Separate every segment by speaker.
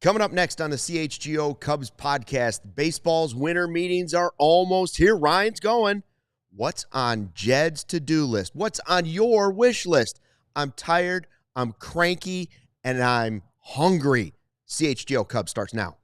Speaker 1: Coming up next on the CHGO Cubs Podcast, baseball's winter meetings are almost here. Ryan's going. What's on Jed's to-do list? What's on your wish list? I'm tired, I'm cranky, and I'm hungry. CHGO Cubs starts now.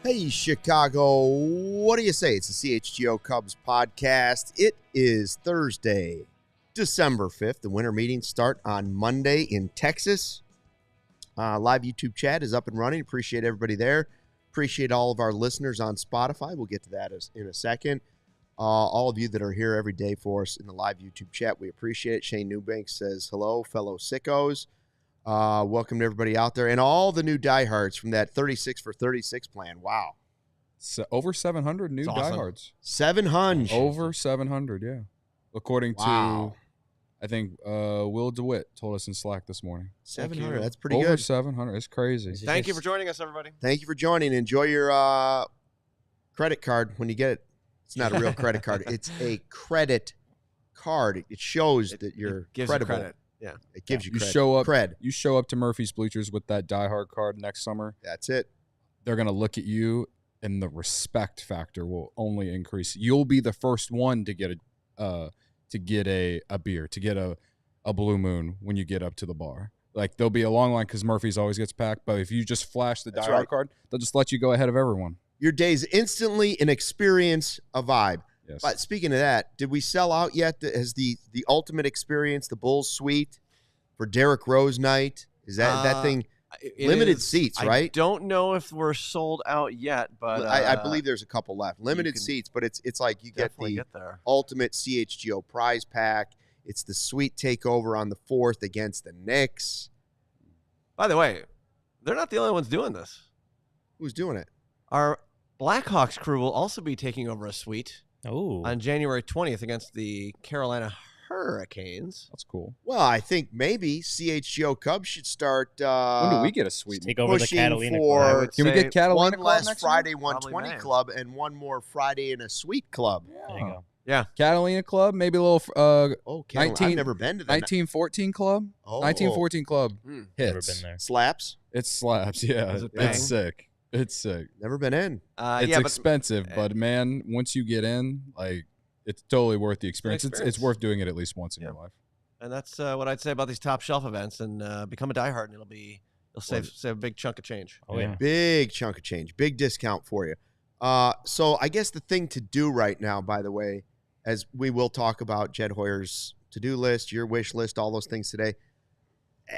Speaker 1: Hey, Chicago. What do you say? It's the CHGO Cubs Podcast. It is Thursday, December 5th. The winter meetings start on Monday in Texas. Live YouTube chat is up and running. Appreciate everybody there. Appreciate all of our listeners on Spotify. We'll get to that in a second. All of you that are here every day for us in the live YouTube chat, we appreciate it. Shane Newbank says, hello, fellow sickos. Welcome to everybody out there and all the new diehards from that 36 for 36 plan. Wow.
Speaker 2: So over 700 new diehards.
Speaker 1: 700.
Speaker 2: Over 700, yeah. According to, I think, Will DeWitt told us in Slack this morning.
Speaker 1: 700. That's pretty
Speaker 2: over
Speaker 1: good.
Speaker 2: 700. It's crazy.
Speaker 3: Thank you for joining us, everybody.
Speaker 1: Thank you for joining. Enjoy your credit card when you get it. It's not a real credit card. It's a credit card. It shows that you're
Speaker 3: gives
Speaker 1: credible.
Speaker 3: You credit. Yeah.
Speaker 1: It gives you
Speaker 2: credit.
Speaker 1: Cred.
Speaker 2: You show up to Murphy's Bleachers with that diehard card next summer.
Speaker 1: That's it.
Speaker 2: They're going to look at you, and the respect factor will only increase. You'll be the first one to get a beer, to get a Blue Moon when you get up to the bar. Like, there'll be a long line because Murphy's always gets packed, but if you just flash the diehard card, they'll just let you go ahead of everyone.
Speaker 1: Your day's instantly an experience, a vibe.
Speaker 2: Yes.
Speaker 1: But speaking of that, did we sell out yet? Has the ultimate experience, the Bulls Suite for Derrick Rose night? Is that thing limited seats, right?
Speaker 3: I don't know if we're sold out yet, but
Speaker 1: I believe there's a couple left. Limited seats, but it's like you get the ultimate CHGO prize pack. It's the Suite takeover on the 4th against the Knicks.
Speaker 3: By the way, they're not the only ones doing this.
Speaker 1: Who's doing it?
Speaker 3: Our Blackhawks crew will also be taking over a suite on January 20th against the Carolina Hurricanes.
Speaker 2: That's cool.
Speaker 1: Well, I think maybe CHGO Cubs should start.
Speaker 2: When do we get a suite?
Speaker 4: Take over the Catalina Club.
Speaker 2: Can we get Catalina
Speaker 1: one less
Speaker 2: next
Speaker 1: Friday
Speaker 2: week?
Speaker 1: 120 Club and one more Friday in a Suite Club?
Speaker 4: Yeah. There you go.
Speaker 3: Yeah.
Speaker 2: Catalina Club, maybe a little
Speaker 1: I've never been to that.
Speaker 2: 1914 Club. 1914 Club hits.
Speaker 4: Never been there.
Speaker 1: Slaps?
Speaker 2: It slaps, yeah. It's sick. It's sick.
Speaker 1: Never been in.
Speaker 2: It's expensive, but man, once you get in, like, it's totally worth the experience. It's worth doing it at least once in your life.
Speaker 3: And that's what I'd say about these top shelf events. And become a diehard, and you'll save a big chunk of change.
Speaker 4: Oh yeah,
Speaker 1: big chunk of change, big discount for you. So I guess the thing to do right now, by the way, as we will talk about Jed Hoyer's to-do list, your wish list, all those things today.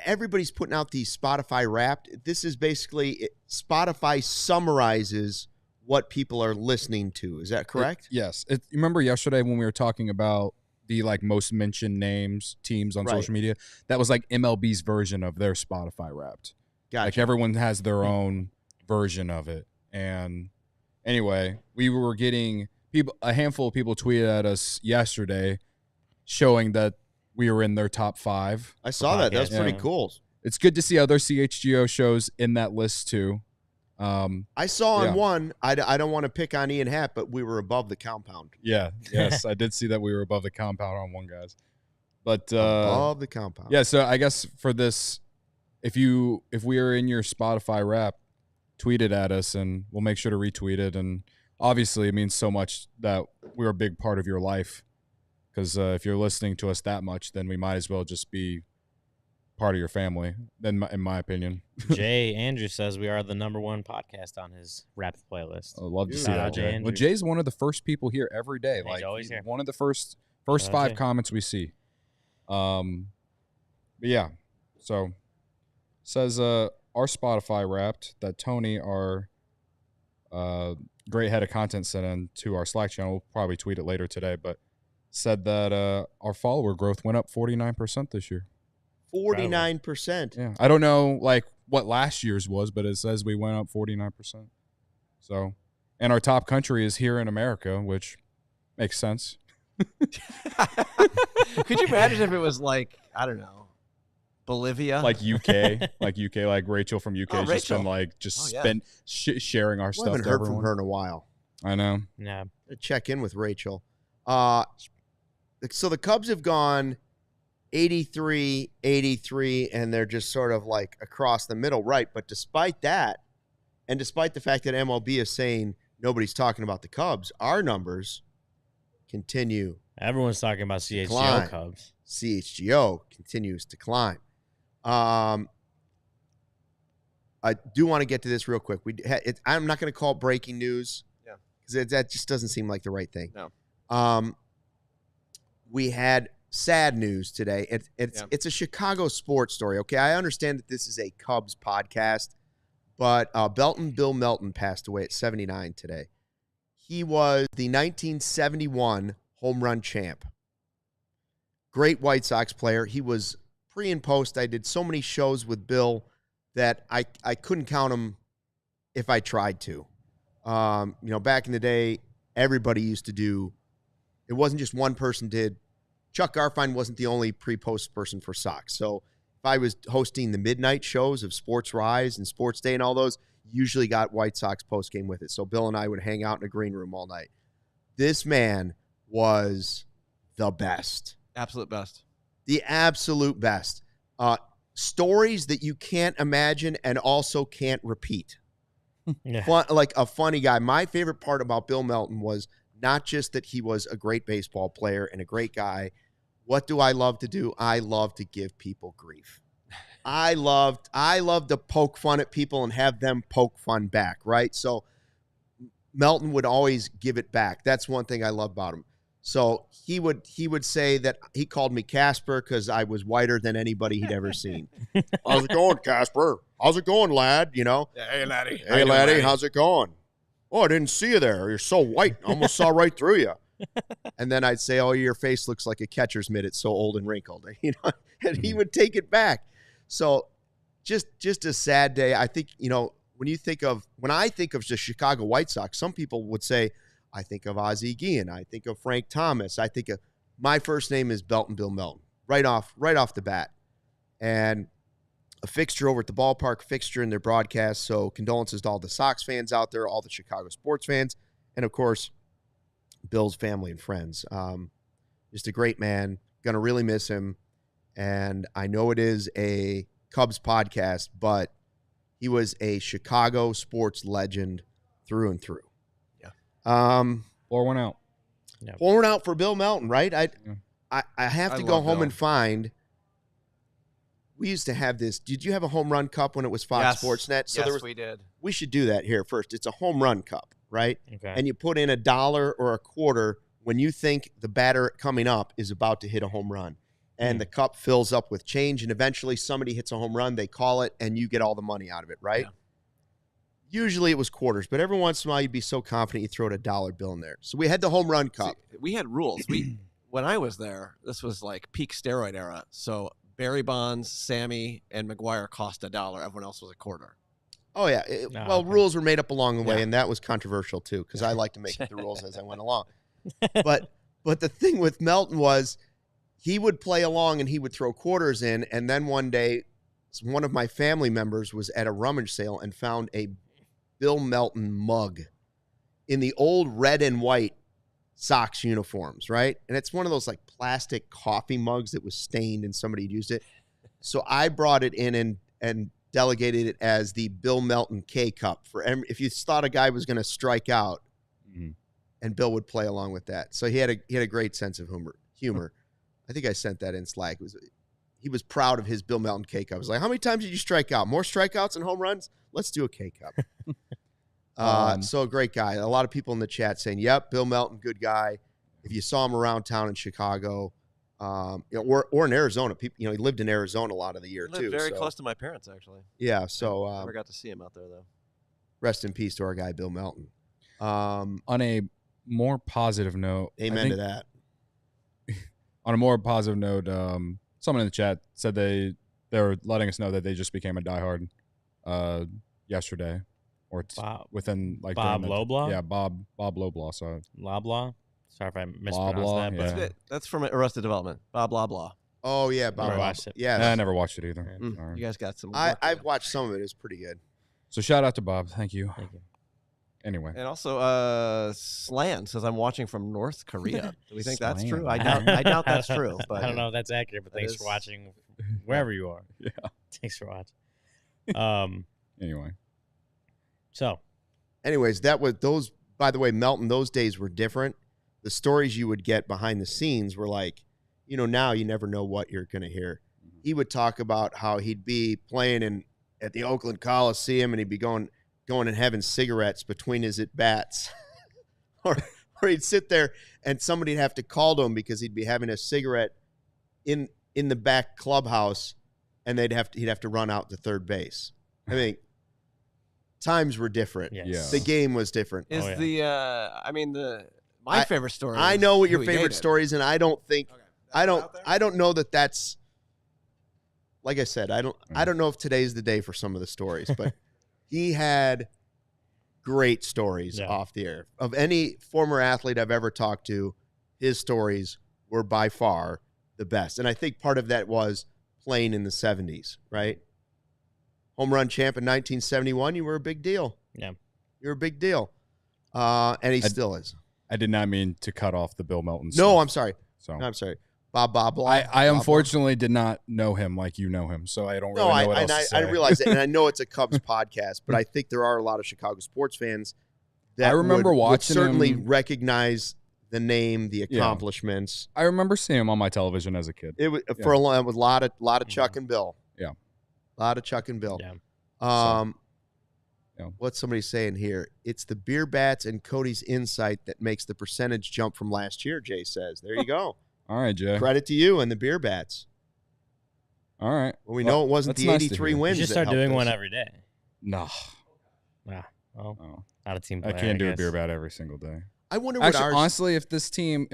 Speaker 1: Everybody's putting out these Spotify Wrapped. This is basically Spotify summarizes what people are listening to. Is that correct?
Speaker 2: Yes. Remember yesterday when we were talking about the most mentioned teams on social media? That was like MLB's version of their Spotify Wrapped.
Speaker 1: Gotcha.
Speaker 2: Like everyone has their own version of it. And anyway, we were getting a handful of people tweeted at us yesterday showing that we were in their top 5.
Speaker 1: I saw that. That's pretty cool.
Speaker 2: It's good to see other CHGO shows in that list too.
Speaker 1: I saw on one, I don't want to pick on Ian Happ, but we were above the compound.
Speaker 2: Yeah. Yes. I did see that we were above the compound on one, guys. But
Speaker 1: above the compound.
Speaker 2: Yeah. So I guess for this, if we are in your Spotify Wrap, tweet it at us and we'll make sure to retweet it. And obviously it means so much that we're a big part of your life. Because if you're listening to us that much, then we might as well just be part of your family, in my opinion.
Speaker 4: Jay Andrew says we are the #1 podcast on his Rapid playlist.
Speaker 2: I'd love to see that, Jay. Well, Jay's one of the first people here every day.
Speaker 4: He's always here.
Speaker 2: One of the first 5 comments we see. But yeah, so says our Spotify Wrapped that Tony, our great head of content sent in to our Slack channel. We'll probably tweet it later today, but said that our follower growth went up 49% this year.
Speaker 1: 49%.
Speaker 2: Yeah. I don't know like what last year's was, but it says we went up 49%. So, and our top country is here in America, which makes sense.
Speaker 3: Could you imagine if it was like, I don't know, Bolivia?
Speaker 2: Like UK, like Rachel from UK has just been like, sharing our stuff.
Speaker 1: I haven't
Speaker 2: to
Speaker 1: heard
Speaker 2: everyone.
Speaker 1: from her in a while.
Speaker 2: I know.
Speaker 4: Yeah.
Speaker 1: Check in with Rachel. So the Cubs have gone 83, 83, and they're just sort of like across the middle, right? But despite that, and despite the fact that MLB is saying nobody's talking about the Cubs, our numbers continue.
Speaker 4: Everyone's talking about CHGO
Speaker 1: climb.
Speaker 4: Cubs.
Speaker 1: CHGO continues to climb. I do want to get to this real quick. I'm not going to call it breaking news.
Speaker 3: Yeah.
Speaker 1: Because that just doesn't seem like the right thing.
Speaker 3: No.
Speaker 1: We had sad news today. It's a Chicago sports story, okay? I understand that this is a Cubs podcast, but Bill Melton passed away at 79 today. He was the 1971 home run champ. Great White Sox player. He was pre and post. I did so many shows with Bill that I couldn't count them if I tried to. Back in the day, everybody used to do, it wasn't just one person did. Chuck Garfien wasn't the only pre-post person for Sox. So if I was hosting the midnight shows of Sports Rise and Sports Day and all those, usually got White Sox postgame with it. So Bill and I would hang out in a green room all night. This man was the best.
Speaker 3: Absolute best.
Speaker 1: The absolute best. Stories that you can't imagine and also can't repeat.
Speaker 4: Yeah.
Speaker 1: Like a funny guy. My favorite part about Bill Melton was not just that he was a great baseball player and a great guy. What do I love to do? I love to give people grief. I loved to poke fun at people and have them poke fun back, right? So Melton would always give it back. That's one thing I love about him. So he would say that he called me Casper because I was whiter than anybody he'd ever seen. How's it going, Casper? How's it going, lad?
Speaker 3: Yeah, hey, laddie.
Speaker 1: Hey, laddie, how's it going? Oh, I didn't see you there. You're so white. I almost saw right through you. And then I'd say, oh, your face looks like a catcher's mitt. It's so old and wrinkled. And he would take it back. So just a sad day. I think, when I think of the Chicago White Sox, some people would say, I think of Ozzie Guillen. I think of Frank Thomas. I think of my first name is Bill Melton, right off the bat. And a fixture over at the ballpark, fixture in their broadcast. So condolences to all the Sox fans out there, all the Chicago sports fans, and of course, Bill's family and friends. Just a great man. Going to really miss him. And I know it is a Cubs podcast, but he was a Chicago sports legend through and through.
Speaker 2: Pour one out.
Speaker 4: Yeah.
Speaker 1: Pour one out for Bill Melton, right? I have to go home
Speaker 3: Bill.
Speaker 1: and find. We used to have this. Did you have a home run cup when it was Fox Sportsnet?
Speaker 3: So we did.
Speaker 1: We should do that here first. It's a home run cup, right?
Speaker 4: Okay.
Speaker 1: And you put in $1 or a quarter when you think the batter coming up is about to hit a home run. And the cup fills up with change, and eventually somebody hits a home run, they call it, and you get all the money out of it, right? Yeah. Usually it was quarters, but every once in a while you'd be so confident you throw a $1 bill in there. So we had the home run cup.
Speaker 3: See, we had rules. When I was there, this was like peak steroid era. So Barry Bonds, Sammy, and McGuire cost $1. Everyone else was a quarter.
Speaker 1: Oh, yeah. Rules were made up along the way,
Speaker 3: Yeah.
Speaker 1: and that was controversial too, because I like to make the rules as I went along. But the thing with Melton was he would play along and he would throw quarters in, and then one day one of my family members was at a rummage sale and found a Bill Melton mug in the old red and white Sox uniforms, right? And it's one of those like plastic coffee mugs that was stained and somebody had used it. So I brought it in and delegated it as the Bill Melton K Cup for if you thought a guy was going to strike out, and Bill would play along with that. So he had a great sense of humor. I think I sent that in Slack. He was proud of his Bill Melton K Cup. I was like, how many times did you strike out? More strikeouts and home runs? Let's do a K Cup. So a great guy. A lot of people in the chat saying, yep, Bill Melton, good guy. If you saw him around town in Chicago, or in Arizona, people, he lived in Arizona a lot of the year
Speaker 3: He lived
Speaker 1: too.
Speaker 3: very close to my parents, actually.
Speaker 1: Yeah. So
Speaker 3: Never got to see him out there though.
Speaker 1: rest in peace to our guy, Bill Melton. On
Speaker 2: a more positive note,
Speaker 1: amen to that.
Speaker 2: On a more positive note, someone in the chat said they were letting us know that they just became a diehard yesterday, or it's within like
Speaker 4: Bob Loblaw.
Speaker 2: Yeah, Bob Loblaw. So
Speaker 4: Loblaw. Sorry if I mispronounced
Speaker 2: Loblaw,
Speaker 4: that. But
Speaker 3: That's from Arrested Development. Blah blah blah.
Speaker 1: Oh yeah,
Speaker 4: Never
Speaker 1: Bob.
Speaker 4: watched it.
Speaker 1: Yeah,
Speaker 2: I never watched it either.
Speaker 3: You guys got some.
Speaker 1: I've watched some of it. It's pretty good.
Speaker 2: So shout out to Bob. Thank you.
Speaker 4: Thank you.
Speaker 2: Anyway,
Speaker 3: And also, Slan says I'm watching from North Korea. Do we think that's
Speaker 2: Slan.
Speaker 3: true? I doubt that's true. But
Speaker 4: I don't know if that's accurate, but thanks for watching wherever you are.
Speaker 2: Yeah.
Speaker 4: Thanks for watching.
Speaker 2: Anyway.
Speaker 4: So.
Speaker 1: Anyways, that was those. By the way, Melton, those days were different. The stories you would get behind the scenes were like, now you never know what you're going to hear. He would talk about how he'd be playing at the Oakland Coliseum, and he'd be going and having cigarettes between his at-bats. or he'd sit there, and somebody'd have to call to him because he'd be having a cigarette in the back clubhouse, and he'd have to run out to third base. I mean, times were different.
Speaker 4: Yes.
Speaker 1: The game was different.
Speaker 3: is my favorite story?
Speaker 1: I know what your favorite story is, and I don't think I don't know that that's, like I said, I don't know if today's the day for some of the stories, but he had great stories off the air. Of any former athlete I've ever talked to, his stories were by far the best. And I think part of that was playing in the 70s, right? Home run champ in 1971, you were a big deal.
Speaker 4: Yeah.
Speaker 1: You're a big deal. And he still is.
Speaker 2: I did not mean to cut off the Bill Melton
Speaker 1: No,
Speaker 2: stuff.
Speaker 1: I'm sorry.
Speaker 2: So
Speaker 1: No, I'm sorry. Bob.
Speaker 2: I unfortunately did not know him like you know him, so I don't really know what else to say.
Speaker 1: I realize it, and I know it's a Cubs podcast, but I think there are a lot of Chicago sports fans that
Speaker 2: I remember
Speaker 1: would
Speaker 2: watching
Speaker 1: certainly
Speaker 2: him.
Speaker 1: Recognize the name, the accomplishments.
Speaker 2: I remember seeing him on my television as a kid.
Speaker 1: It was for a long, with a lot of Chuck and Bill.
Speaker 2: Yeah,
Speaker 1: a lot of Chuck and Bill.
Speaker 4: Yeah.
Speaker 1: What's somebody saying here? It's the beer bats and Cody's insight that makes the percentage jump from last year. Jay says, "There you go."
Speaker 2: All right, Jay.
Speaker 1: Credit to you and the beer bats.
Speaker 2: All right.
Speaker 1: Well, we know it wasn't the 83 wins.
Speaker 4: You should start doing one every day.
Speaker 2: No.
Speaker 4: Well,
Speaker 2: Oh.
Speaker 4: not a team
Speaker 2: I
Speaker 4: player.
Speaker 2: can't do a
Speaker 4: guess.
Speaker 2: beer bat every single day.
Speaker 1: I wonder what
Speaker 2: Actually,
Speaker 1: ours.
Speaker 2: honestly, if this team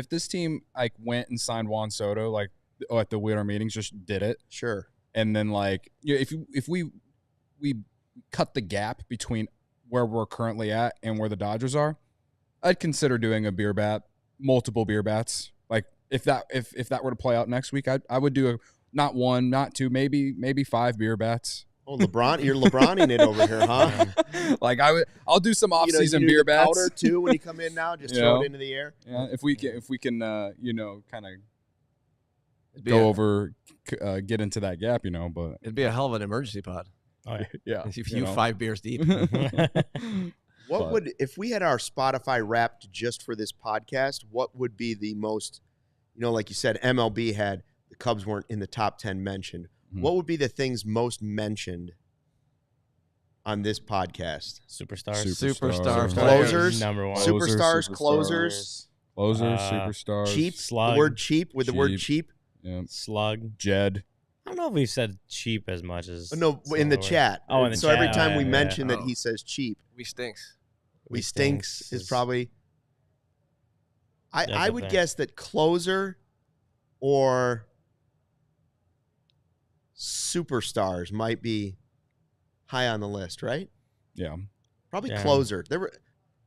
Speaker 2: like went and signed Juan Soto like at the Wheeler meetings, just did it,
Speaker 1: Sure.
Speaker 2: and then like if we cut the gap between where we're currently at and where the Dodgers are, I'd consider doing a beer bat, multiple beer bats. Like if that were to play out next week, I would do not one, not two, maybe 5 beer bats.
Speaker 1: Oh, LeBron, you're LeBroning it over here, huh?
Speaker 2: Like I'll do some off-season
Speaker 1: you do
Speaker 2: beer
Speaker 1: the
Speaker 2: bats
Speaker 1: powder too when you come in now. Just throw it into the air.
Speaker 2: Yeah, if we can kind of
Speaker 3: It'd
Speaker 2: get into that gap, but
Speaker 3: It'd be a hell of an emergency pod.
Speaker 4: Oh, yeah.
Speaker 2: yeah,
Speaker 3: If you 5 beers deep.
Speaker 1: What would, if we had our Spotify wrapped just for this podcast, what would be the most, like you said, MLB had, the Cubs weren't in the top 10 mentioned.
Speaker 2: Mhm.
Speaker 1: What would be the things most mentioned on this podcast?
Speaker 3: Superstars.
Speaker 1: Closers.
Speaker 4: Number one.
Speaker 1: Superstars, closers.
Speaker 2: superstars,
Speaker 1: Cheap.
Speaker 4: Slug.
Speaker 1: The word cheap with the word cheap.
Speaker 2: yeah,
Speaker 4: Slug.
Speaker 2: Jed.
Speaker 4: I don't know if we've said cheap as much as.
Speaker 1: No, in the chat.
Speaker 4: Oh, in the
Speaker 1: so
Speaker 4: chat.
Speaker 1: every time we
Speaker 4: yeah.
Speaker 1: mention that
Speaker 3: Oh.
Speaker 1: he says cheap,
Speaker 3: We stinks.
Speaker 1: we stinks is probably. I
Speaker 4: That's
Speaker 1: would
Speaker 4: a thing.
Speaker 1: guess that closer or superstars might be high on the list, right?
Speaker 2: Yeah,
Speaker 1: Probably
Speaker 4: Yeah.
Speaker 1: closer.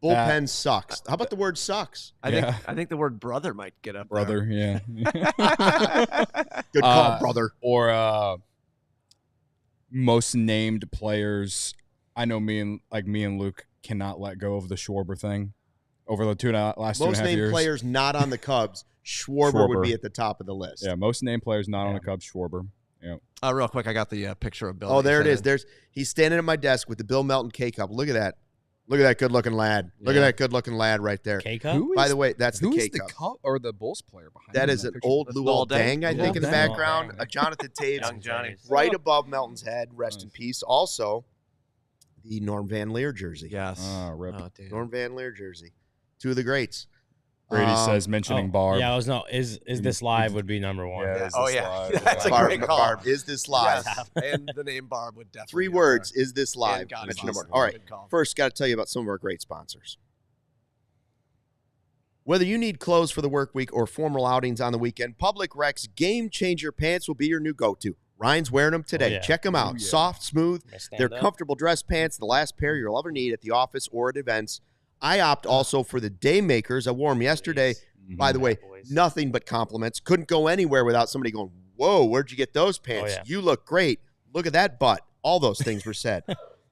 Speaker 1: Bullpen sucks. How about the word sucks?
Speaker 3: I think the word brother might get up there.
Speaker 2: brother. Yeah,
Speaker 1: Good call, brother.
Speaker 2: or most named players. I know me and Luke cannot let go of the Schwarber thing over the last 2.5
Speaker 1: Most named
Speaker 2: years.
Speaker 1: players not on the Cubs. Schwarber would
Speaker 2: Schwarber.
Speaker 1: be at the top of the list.
Speaker 2: Yeah, most named players not on
Speaker 4: Yeah.
Speaker 2: the Cubs. Schwarber. Yeah.
Speaker 3: Real quick, I got the picture of Bill.
Speaker 1: Oh,
Speaker 3: that you
Speaker 1: there it
Speaker 3: sent
Speaker 1: is.
Speaker 3: in.
Speaker 1: He's standing at my desk with the Bill Melton K-Cup. Look at that. Look at that good-looking lad. Look at that good-looking lad right there.
Speaker 4: K-Cup?
Speaker 1: By the way, that's the
Speaker 2: who's the
Speaker 1: K-Cup.
Speaker 2: Cup or the Bulls player behind
Speaker 1: That
Speaker 2: him in
Speaker 1: is an
Speaker 2: picture?
Speaker 1: old
Speaker 3: That's
Speaker 1: Lou
Speaker 3: Lou
Speaker 1: Dang, I
Speaker 3: Dang.
Speaker 1: think, in the
Speaker 4: Lou
Speaker 1: background.
Speaker 4: Dang.
Speaker 1: A Jonathan Taves
Speaker 3: Young Johnny.
Speaker 1: right above Melton's head. Rest in
Speaker 2: Nice.
Speaker 1: peace. Also, the Norm Van Leer jersey.
Speaker 3: Yes.
Speaker 2: Rip.
Speaker 3: Oh, damn.
Speaker 1: Norm Van Leer jersey. Two of the greats.
Speaker 2: Brady says mentioning Barb.
Speaker 4: Yeah, is this live would be number one.
Speaker 2: Yeah,
Speaker 3: Yeah.
Speaker 2: is
Speaker 3: Oh,
Speaker 2: this
Speaker 3: yeah.
Speaker 2: live?
Speaker 3: That's a
Speaker 1: Barb,
Speaker 3: great call.
Speaker 1: Barb, is this live?
Speaker 3: Yes. And the name Barb would definitely
Speaker 1: 3
Speaker 3: be up
Speaker 1: words.
Speaker 3: there.
Speaker 1: Is this live?
Speaker 3: And God is
Speaker 1: Mention number
Speaker 3: awesome.
Speaker 1: one. All right.
Speaker 3: Good call.
Speaker 1: First, got to tell you about some of our great sponsors. Whether you need clothes for the work week or formal outings on the weekend, Public Rec's Game Changer pants will be your new go-to. Ryan's wearing them today.
Speaker 4: yeah.
Speaker 1: Check them out. Soft, smooth. They're comfortable dress pants, the last pair you'll ever need at the office or at events. I opt also for the Day Makers. I wore them yesterday. By the way, nothing but compliments. Couldn't go anywhere without somebody going, whoa, where'd you get those pants? You look great. Look at that butt. All those things were said.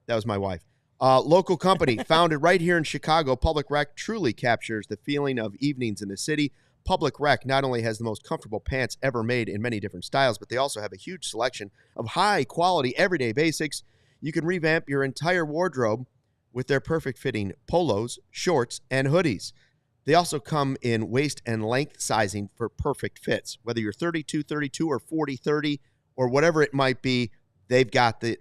Speaker 1: That was my wife. Local company founded right here in Chicago, Public Rec truly captures the feeling of evenings in the city. Public Rec not only has the most comfortable pants ever made in many different styles, but they also have a huge selection of high-quality everyday basics. You can revamp your entire wardrobe with their perfect-fitting polos, shorts, and hoodies. They also come in waist and length sizing for perfect fits. Whether you're 32-32 or 40-30 or whatever it might be, they've got the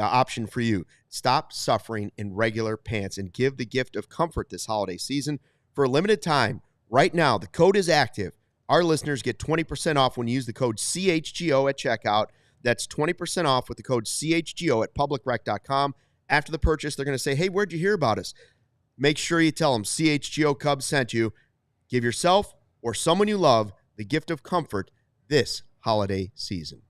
Speaker 1: option for you. Stop suffering in regular pants and give the gift of comfort this holiday season. For a limited time, right now, the code is active. Our listeners get 20% off when you use the code CHGO at checkout. That's 20% off with the code CHGO at publicrec.com. After the purchase, they're going to say, hey, where'd you hear about us? Make sure you tell them CHGO Cubs sent you. Give yourself or someone you love the gift of comfort this holiday season.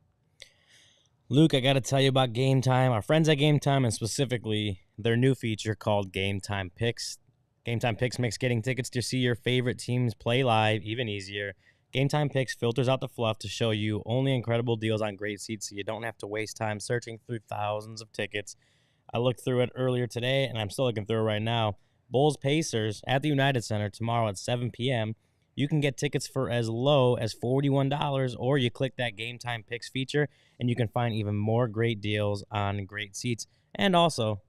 Speaker 4: Luke, I got to tell you about Game Time. Our friends at Game Time, and specifically their new feature called Game Time Picks. Game Time Picks makes getting tickets to see your favorite teams play live even easier. Game Time Picks filters out the fluff to show you only incredible deals on great seats so you don't have to waste time searching through thousands of tickets. I looked through it earlier today, and I'm still looking through it right now. Bulls Pacers at the United Center tomorrow at 7 p.m. You can get tickets for as low as $41, or you click that Game Time Picks feature, and you can find even more great deals on great seats. And also,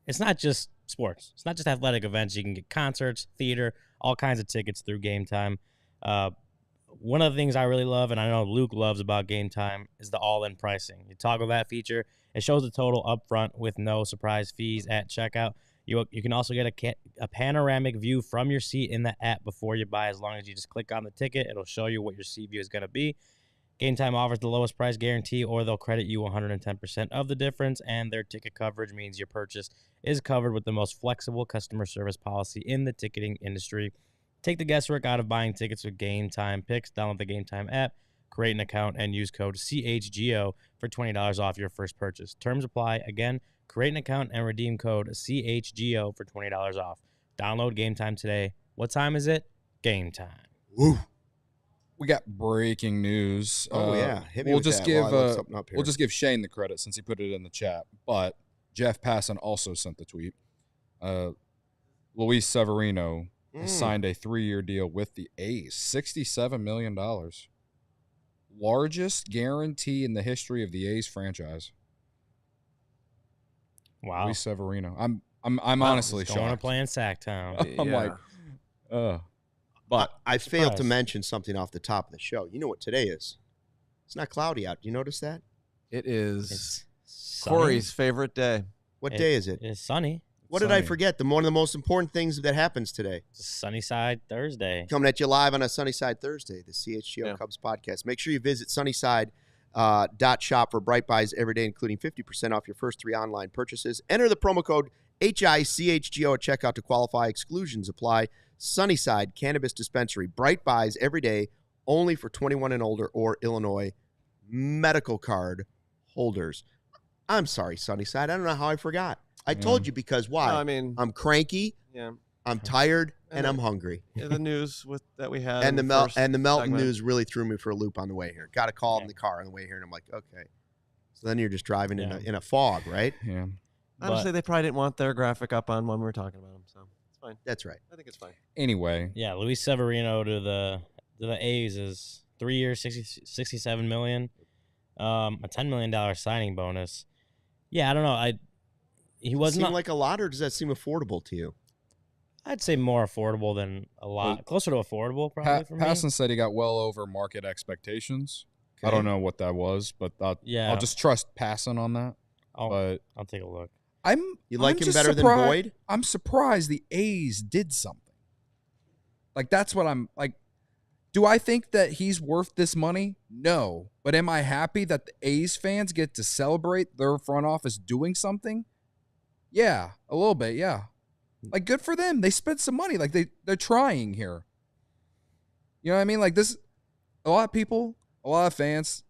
Speaker 4: it's not just sports. It's not just athletic events. You can get concerts, theater, all kinds of tickets through Game Time. One of the things I really love, and I know Luke loves about Game Time, is the all-in pricing. You toggle that feature. It shows the total up front with no surprise fees at checkout. You can also get a panoramic view from your seat in the app before you buy. As long as you just click on the ticket, it'll show you what your seat view is going to be. Game Time offers the lowest price guarantee, or they'll credit you 110% of the difference, and their ticket coverage means your purchase is covered with the most flexible customer service policy in the ticketing industry. Take the guesswork out of buying tickets with Game Time Picks. Download the Game Time app, create an account, and use code CHGO for $20 off your first purchase. Terms apply. Again, create an account and redeem code CHGO for $20 off. Download Game Time today. What time is it? Game time.
Speaker 1: Woo.
Speaker 2: We got breaking news.
Speaker 1: Yeah. Hit me
Speaker 2: we'll
Speaker 1: with
Speaker 2: just
Speaker 1: that
Speaker 2: give
Speaker 1: while I look something up here.
Speaker 2: we'll just give Shane the credit since he put it in the chat. But Jeff Passan also sent the tweet. Luis Severino has signed a 3-year deal with the A's, $67 million, largest guarantee in the history of the A's franchise.
Speaker 4: Wow.
Speaker 2: Luis Severino. I'm honestly shocked.
Speaker 4: Going to play in Sacktown.
Speaker 2: I'm like,
Speaker 1: But I failed to mention something off the top of the show. You know what today is? It's not cloudy out. Do you notice that?
Speaker 3: It is
Speaker 4: It's
Speaker 3: Corey's favorite day.
Speaker 1: What day is it?
Speaker 4: It's sunny.
Speaker 1: What did I forget? One of the most important things that happens today.
Speaker 4: It's Sunnyside Thursday.
Speaker 1: Coming at you live on a Sunnyside Thursday, the CHGO Cubs podcast. Make sure you visit sunnyside.shop for Bright Buys every day, including 50% off your first 3 online purchases. Enter the promo code HICHGO at checkout to qualify. Exclusions apply. Sunnyside Cannabis Dispensary. Bright Buys every day, only for 21 and older or Illinois medical card holders. I'm sorry, Sunnyside. I don't know how I forgot. I told you because why?
Speaker 3: No, I mean,
Speaker 1: I'm cranky.
Speaker 3: yeah.
Speaker 1: I'm tired and I'm
Speaker 3: then-
Speaker 1: hungry.
Speaker 3: Yeah, the news that we had,
Speaker 1: And
Speaker 3: in
Speaker 1: the
Speaker 3: first
Speaker 1: Melton
Speaker 3: segment.
Speaker 1: news really threw me for a loop on the way here. Got a call in the car on the way here, and I'm like, okay. So then you're just driving in a fog, right?
Speaker 2: yeah.
Speaker 3: Honestly, they probably didn't want their graphic up on when we were talking about them, so it's fine.
Speaker 1: That's right.
Speaker 3: I think it's fine.
Speaker 2: Anyway,
Speaker 4: Yeah, Luis Severino to the A's is 3 years, $67 million, a $10 million signing bonus. Yeah, I don't know. He was
Speaker 1: Seem
Speaker 4: not
Speaker 1: like a lot, or does that seem affordable to you?
Speaker 4: I'd say more affordable than a lot. Closer to affordable, probably for me.
Speaker 2: Passan said he got well over market expectations. I don't know what that was, but I'll just trust Passan on that.
Speaker 4: I'll take a look.
Speaker 1: You like him
Speaker 2: just
Speaker 1: better than
Speaker 2: surprised-
Speaker 1: Boyd?
Speaker 2: I'm surprised the A's did something. Like, that's what I'm like. Do I think that he's worth this money? No. But am I happy that the A's fans get to celebrate their front office doing something? Yeah, a little bit, yeah. Like, good for them. They spent some money. Like, they're trying here. You know what I mean? Like, this, a lot of people, a lot of fans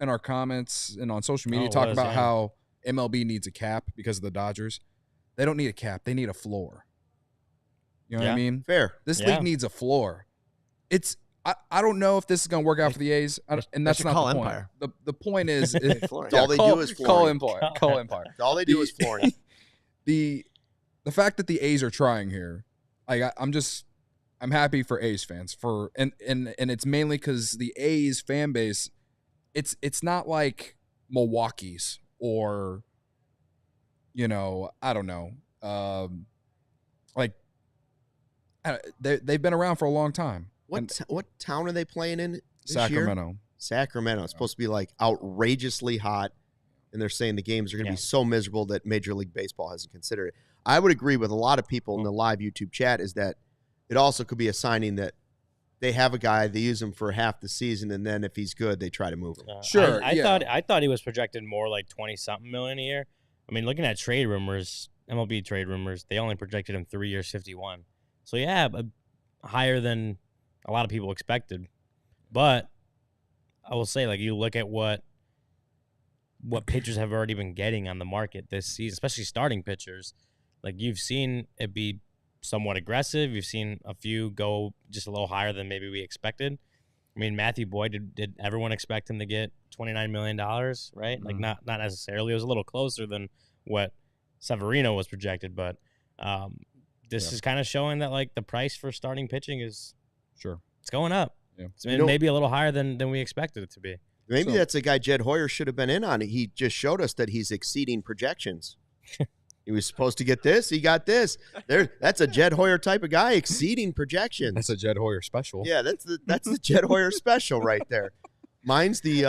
Speaker 2: in our comments and on social media talk about how MLB needs a cap because of the Dodgers. They don't need a cap. They need a floor. You know what I mean?
Speaker 1: Fair.
Speaker 2: This league needs a floor. I don't know if this is going to work out for the A's, and that's not the point.
Speaker 3: Empire.
Speaker 2: The point is,
Speaker 1: all they do is flooring.
Speaker 2: Call Empire.
Speaker 1: All they do is flooring.
Speaker 2: The fact that the A's are trying here, I'm happy for A's fans and it's mainly because the A's fan base, it's not like Milwaukee's or, I don't know, they've been around for a long time.
Speaker 1: What town are they playing in this
Speaker 2: Sacramento.
Speaker 1: year? Sacramento. It's supposed to be like outrageously hot, and they're saying the games are going to be so miserable that Major League Baseball hasn't considered it. I would agree with a lot of people in the live YouTube chat is that it also could be a signing that they have a guy, they use him for half the season, and then if he's good, they try to move him.
Speaker 2: Sure.
Speaker 4: I thought he was projected more like 20-something million a year. I mean, looking at trade rumors, MLB trade rumors, they only projected him 3 years, 51. So higher than a lot of people expected. But I will say, like, you look at what pitchers have already been getting on the market this season, especially starting pitchers. Like, you've seen it be somewhat aggressive. You've seen a few go just a little higher than maybe we expected. I mean, Matthew Boyd, did everyone expect him to get $29 million, right? Mm-hmm. Like, not necessarily. It was a little closer than what Severino was projected, but this is kind of showing that, like, the price for starting pitching is it's going up. Yeah. It's maybe a little higher than we expected it to be.
Speaker 1: Maybe that's a guy Jed Hoyer should have been in on. He just showed us that he's exceeding projections. He was supposed to get this. He got this. That's a Jed Hoyer type of guy, exceeding projections.
Speaker 2: That's a Jed Hoyer special.
Speaker 1: Yeah, that's the Jed Hoyer special right there. Mine's the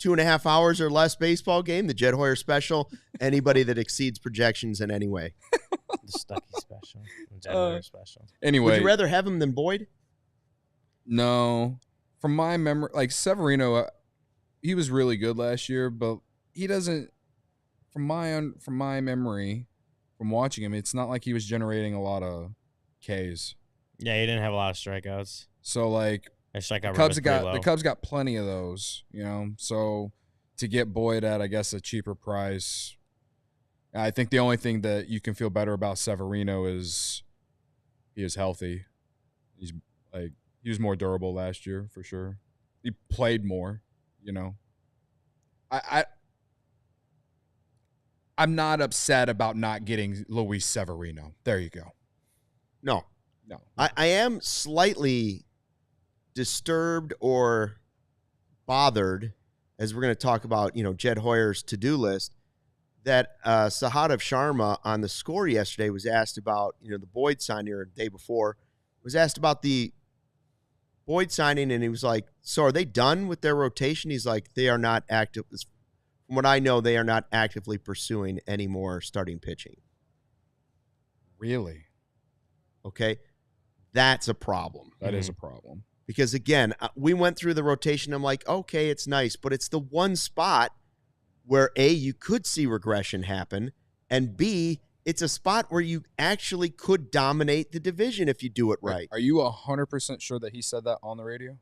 Speaker 1: 2.5 hours or less baseball game, the Jed Hoyer special. Anybody that exceeds projections in any way.
Speaker 4: The Stucky special. The Jed Hoyer special.
Speaker 2: Anyway.
Speaker 1: Would you rather have him than Boyd?
Speaker 2: No. From my memory, like Severino, he was really good last year, but he doesn't. From my memory, from watching him, it's not like he was generating a lot of Ks.
Speaker 4: Yeah, he didn't have a lot of strikeouts.
Speaker 2: So like the Cubs got plenty of those, So to get Boyd at, I guess, a cheaper price, I think the only thing that you can feel better about Severino is he is healthy. He was more durable last year for sure. He played more, I'm not upset about not getting Luis Severino. There you go.
Speaker 1: No. I am slightly disturbed or bothered, as we're going to talk about, Jed Hoyer's to-do list, that Sahadev Sharma on the Score yesterday was asked about, the Boyd signing, or the day before, was asked about the Boyd signing, and he was like, so are they done with their rotation? He's like, they are not active. From what I know, they are not actively pursuing any more starting pitching.
Speaker 2: Really?
Speaker 1: Okay. That's a problem.
Speaker 2: That is a problem.
Speaker 1: Because, again, we went through the rotation. I'm like, okay, it's nice, but it's the one spot where, A, you could see regression happen, and B, it's a spot where you actually could dominate the division if you do it right.
Speaker 2: Are you 100% sure that he said that on the radio?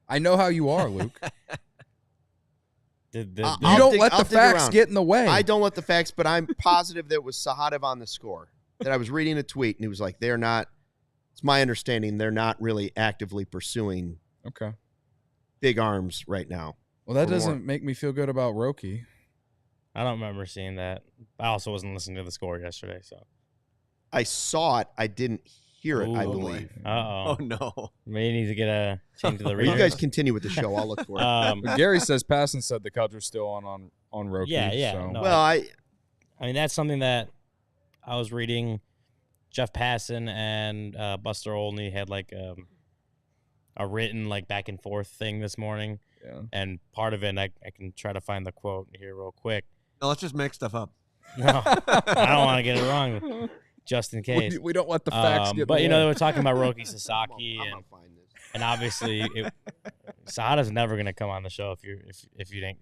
Speaker 2: I know how you are, Luke. You don't let the facts get in the way.
Speaker 1: I don't let the facts, but I'm positive that it was Sahadev on the Score. That I was reading a tweet, and he was like, they're not, it's my understanding, they're not really actively pursuing big arms right now.
Speaker 2: Well, that doesn't make me feel good about Roki.
Speaker 4: I don't remember seeing that. I also wasn't listening to the Score yesterday, so.
Speaker 1: I saw it. I didn't hear it, I believe.
Speaker 4: Uh-oh.
Speaker 3: Oh, no.
Speaker 4: Maybe need to get a change to the
Speaker 1: Well,
Speaker 4: reader.
Speaker 1: you guys continue with the show. I'll look for it.
Speaker 2: Gary says Passan said the Cubs are still on Roki.
Speaker 4: Yeah.
Speaker 2: So.
Speaker 4: No,
Speaker 1: well, I
Speaker 4: mean, that's something that I was reading. Jeff Passan and Buster Olney had like a written like back and forth thing this morning.
Speaker 2: Yeah.
Speaker 4: And part of it, I can try to find the quote here real quick.
Speaker 3: No, let's just make stuff up.
Speaker 4: No, I don't want to get it wrong, just in case.
Speaker 2: We don't let the facts get.
Speaker 4: But
Speaker 2: in the
Speaker 4: they
Speaker 2: way.
Speaker 4: were talking about Roki Sasaki, and obviously, Sahada's never going to come on the show if you didn't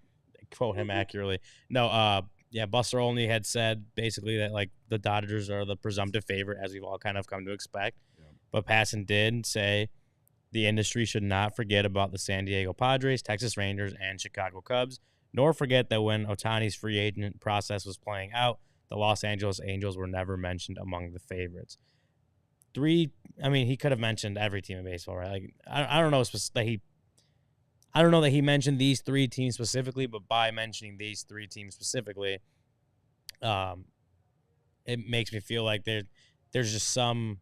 Speaker 4: quote him accurately. No, Buster Olney had said basically that like the Dodgers are the presumptive favorite, as we've all kind of come to expect. Yeah. But Passan did say the industry should not forget about the San Diego Padres, Texas Rangers, and Chicago Cubs, nor forget that when Ohtani's free agent process was playing out, the Los Angeles Angels were never mentioned among the favorites. He could have mentioned every team in baseball, right? Like I don't know I don't know that he mentioned these 3 teams specifically, but by mentioning these 3 teams specifically, it makes me feel like there's just some,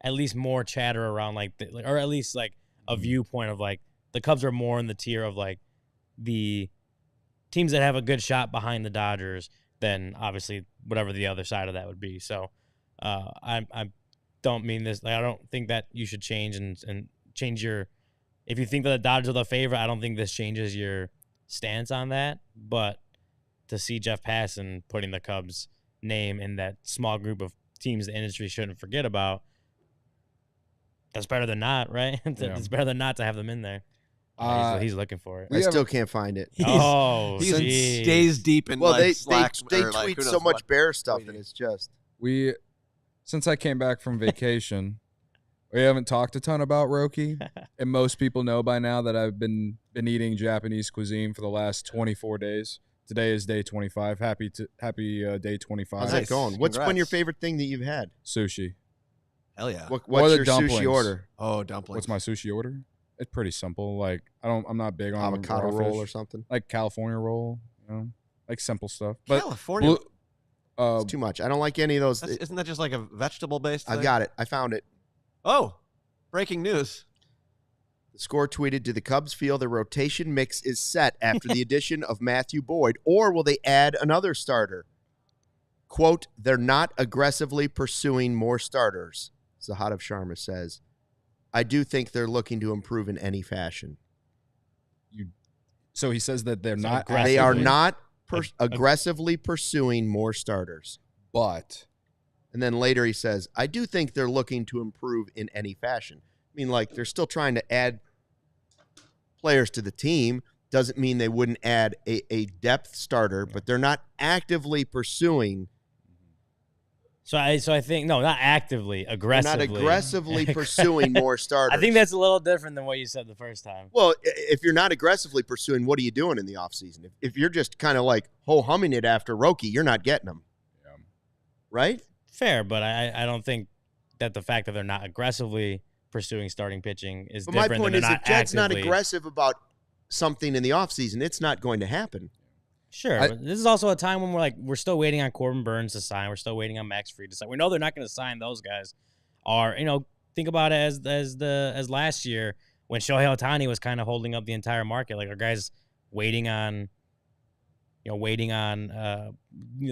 Speaker 4: at least more chatter around or at least like a viewpoint of like the Cubs are more in the tier of like the teams that have a good shot behind the Dodgers than obviously whatever the other side of that would be. So I don't mean this. Like, I don't think that you should change and change your. If you think that the Dodgers are the favorite, I don't think this changes your stance on that. But to see Jeff Passan putting the Cubs' name in that small group of teams the industry shouldn't forget about, that's better than not, right? It's better than not to have them in there. He's looking for it.
Speaker 1: I still can't find it.
Speaker 3: He stays deep in Slack.
Speaker 1: They tweet so much Bear stuff, and it's just
Speaker 2: since I came back from vacation. We haven't talked a ton about Roki, and most people know by now that I've been eating Japanese cuisine for the last 24 days. Today is day 25. Happy day 25.
Speaker 1: How's that going? What's been your favorite thing that you've had?
Speaker 2: Sushi.
Speaker 3: Hell yeah.
Speaker 1: What's your sushi order?
Speaker 3: Oh, dumplings.
Speaker 2: What's my sushi order? It's pretty simple. Like I'm not big on
Speaker 1: avocado roll or something.
Speaker 2: Like California roll, like simple stuff. But
Speaker 3: California.
Speaker 1: It's too much. I don't like any of those.
Speaker 3: Isn't that just like a vegetable based thing?
Speaker 1: I've got it. I found it.
Speaker 3: Oh, breaking news.
Speaker 1: The Score tweeted, do the Cubs feel their rotation mix is set after the addition of Matthew Boyd, or will they add another starter? Quote, they're not aggressively pursuing more starters, Zahadav Sharma says. I do think they're looking to improve in any fashion.
Speaker 2: So he says that they're not.
Speaker 1: They are not aggressively pursuing more starters.
Speaker 2: But.
Speaker 1: And then later he says, I do think they're looking to improve in any fashion. I mean, like, they're still trying to add players to the team. Doesn't mean they wouldn't add a depth starter, but they're not actively pursuing.
Speaker 4: So I think, no, not actively, aggressively.
Speaker 1: They're not aggressively pursuing more starters.
Speaker 4: I think that's a little different than what you said the first time.
Speaker 1: Well, if you're not aggressively pursuing, what are you doing in the offseason? If you're just kind of like ho-humming it after Roki, you're not getting them. Yeah. Right?
Speaker 4: Fair, but I don't think that the fact that they're not aggressively pursuing starting pitching is
Speaker 1: but
Speaker 4: different.
Speaker 1: My point is, if Jed's not
Speaker 4: actively
Speaker 1: aggressive about something in the offseason, it's not going to happen.
Speaker 4: Sure, but this is also a time when we're still waiting on Corbin Burns to sign. We're still waiting on Max Fried to sign. We know they're not going to sign those guys. Think about it as last year when Shohei Ohtani was kind of holding up the entire market. Like, our guys waiting on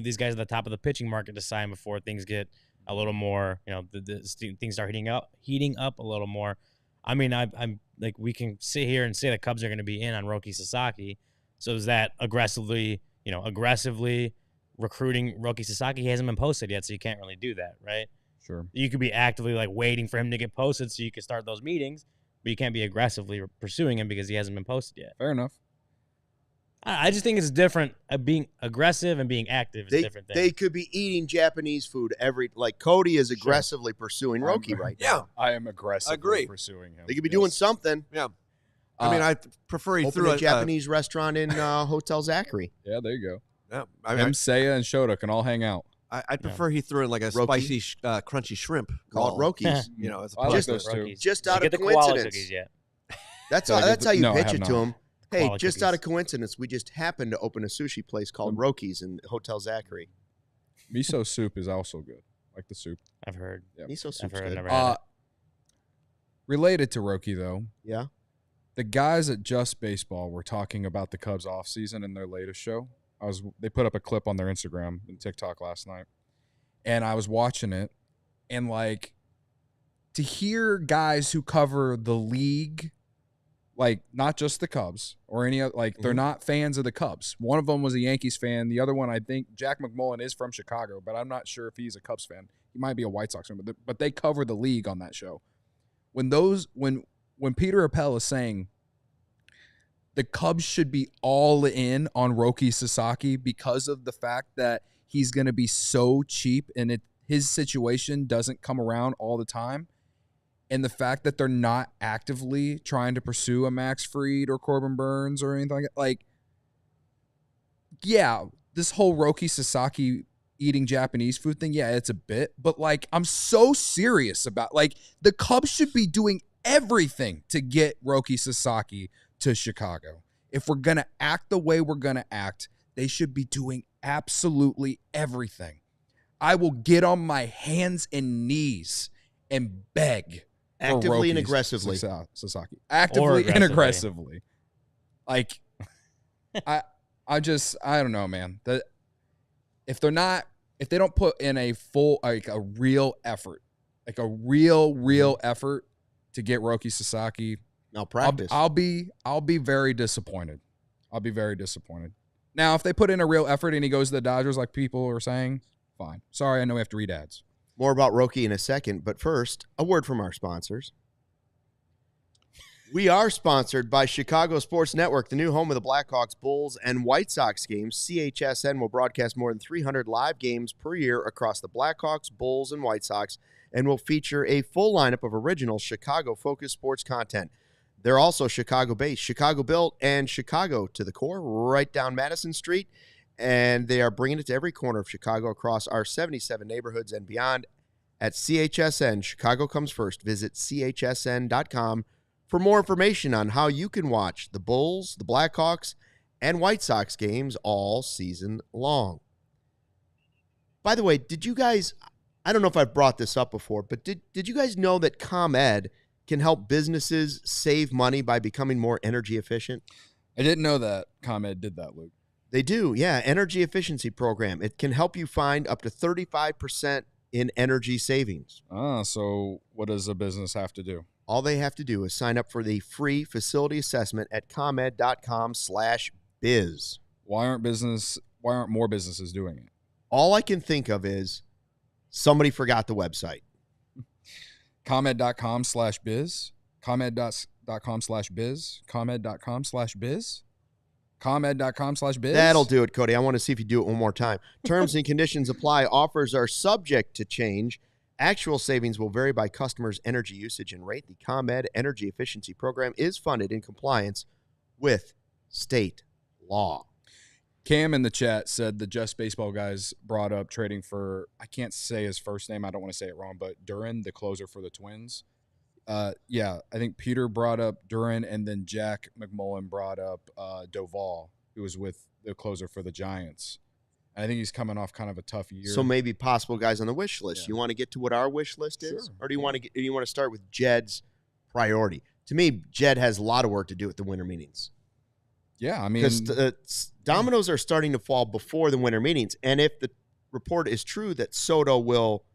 Speaker 4: these guys at the top of the pitching market to sign before things get a little more, things start heating up a little more. I mean, I'm like, we can sit here and say the Cubs are going to be in on Roki Sasaki. So is that aggressively recruiting Roki Sasaki? He hasn't been posted yet, so you can't really do that, right?
Speaker 2: Sure.
Speaker 4: You could be actively like waiting for him to get posted so you can start those meetings, but you can't be aggressively pursuing him because he hasn't been posted yet.
Speaker 2: Fair enough.
Speaker 4: I just think it's different. Being aggressive and being active is different things.
Speaker 1: They could be eating Japanese food like Cody is aggressively pursuing Roki right now.
Speaker 2: I am aggressively pursuing him.
Speaker 1: They could be doing something.
Speaker 3: Yeah. I mean, I prefer he
Speaker 1: threw a Japanese restaurant in Hotel Zachary.
Speaker 2: Yeah, there you go.
Speaker 3: Yeah,
Speaker 2: Seiya and Shota can all hang out.
Speaker 3: I'd prefer he threw in like a spicy, crunchy shrimp
Speaker 1: called Roki's.
Speaker 3: As
Speaker 2: I like those too.
Speaker 1: Just out of coincidence. That's how you pitch it to him. Hey, just out of coincidence, we just happened to open a sushi place called Roki's in Hotel Zachary.
Speaker 2: Miso soup is also good. Like the soup.
Speaker 4: I've heard.
Speaker 1: Yep. Miso soup's good.
Speaker 4: Never had it.
Speaker 2: Related to Roki, though.
Speaker 1: Yeah.
Speaker 2: The guys at Just Baseball were talking about the Cubs offseason in their latest show. They put up a clip on their Instagram and TikTok last night. And I was watching it. And, like, to hear guys who cover the league, like, not just the Cubs or any other, like, they're not fans of the Cubs. One of them was a Yankees fan. The other one, I think, Jack McMullen is from Chicago, but I'm not sure if he's a Cubs fan. He might be a White Sox fan, but they cover the league on that show. When Peter Appel is saying the Cubs should be all in on Roki Sasaki because of the fact that he's going to be so cheap and his situation doesn't come around all the time. And the fact that they're not actively trying to pursue a Max Fried or Corbin Burns or anything like that. Like, yeah, this whole Roki Sasaki eating Japanese food thing, yeah, it's a bit. But, like, I'm so serious about, like, the Cubs should be doing everything to get Roki Sasaki to Chicago. If we're going to act the way we're going to act, they should be doing absolutely everything. I will get on my hands and knees and beg.
Speaker 1: Actively and aggressively.
Speaker 2: Sasaki. Actively and aggressively. Like, I don't know, man. If they don't put in a full, like a real effort, like a real effort to get Roki Sasaki,
Speaker 1: malpractice.
Speaker 2: I'll be very disappointed. I'll be very disappointed. Now, if they put in a real effort and he goes to the Dodgers like people are saying, fine. Sorry, I know we have to read ads.
Speaker 1: More about Roki in a second, but first, a word from our sponsors. We are sponsored by Chicago Sports Network, the new home of the Blackhawks, Bulls, and White Sox games. CHSN will broadcast more than 300 live games per year across the Blackhawks, Bulls, and White Sox, and will feature a full lineup of original Chicago-focused sports content. They're also Chicago-based, Chicago-built, and Chicago to the core, right down Madison Street. And they are bringing it to every corner of Chicago across our 77 neighborhoods and beyond. At CHSN, Chicago comes first. Visit chsn.com for more information on how you can watch the Bulls, the Blackhawks, and White Sox games all season long. By the way, did you guys, I don't know if I've brought this up before, but did you guys know that ComEd can help businesses save money by becoming more energy efficient?
Speaker 2: I didn't know that ComEd did that, Luke.
Speaker 1: They do, yeah. Energy efficiency program. It can help you find up to 35% in energy savings.
Speaker 2: So what does a business have to do?
Speaker 1: All they have to do is sign up for the free facility assessment at comed.com/biz.
Speaker 2: Why aren't more businesses doing it?
Speaker 1: All I can think of is somebody forgot the website.
Speaker 2: Comed.com/biz. Comed.com/biz. Comed.com/biz. ComEd.com/biz.
Speaker 1: That'll do it, Cody. I want to see if you do it one more time. Terms and conditions apply. Offers are subject to change. Actual savings will vary by customers' energy usage and rate. The ComEd Energy Efficiency Program is funded in compliance with state law.
Speaker 2: Cam in the chat said the Just Baseball guys brought up trading for, I can't say his first name, I don't want to say it wrong, but Duran, the closer for the Twins. Yeah, I think Peter brought up Duran, and then Jack McMullen brought up Doval, who was with the closer for the Giants. I think he's coming off kind of a tough year.
Speaker 1: So maybe possible guys on the wish list. Yeah. You want to get to what our wish list is?
Speaker 2: Sure.
Speaker 1: Or do you want to start with Jed's priority? To me, Jed has a lot of work to do at the winter meetings.
Speaker 2: Yeah, I mean,
Speaker 1: because dominoes are starting to fall before the winter meetings. And if the report is true that Soto we'll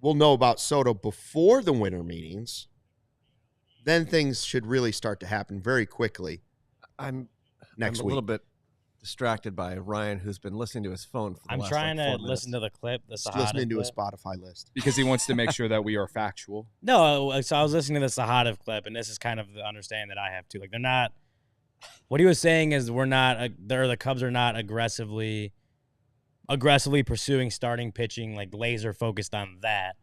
Speaker 1: know about Soto before the winter meetings, then things should really start to happen very quickly.
Speaker 3: I'm
Speaker 1: a
Speaker 3: little bit distracted by Ryan, who's been listening to his phone for the last
Speaker 4: trying
Speaker 3: like 4
Speaker 4: to
Speaker 3: minutes.
Speaker 4: listen to the clip.
Speaker 1: Listening to a Spotify list.
Speaker 2: because he wants to make sure that we are factual.
Speaker 4: No, so I was listening to the Sahadev clip, and this is kind of the understanding that I have too. Like, they're not. What he was saying is the Cubs are not aggressively pursuing starting pitching, like laser focused on that.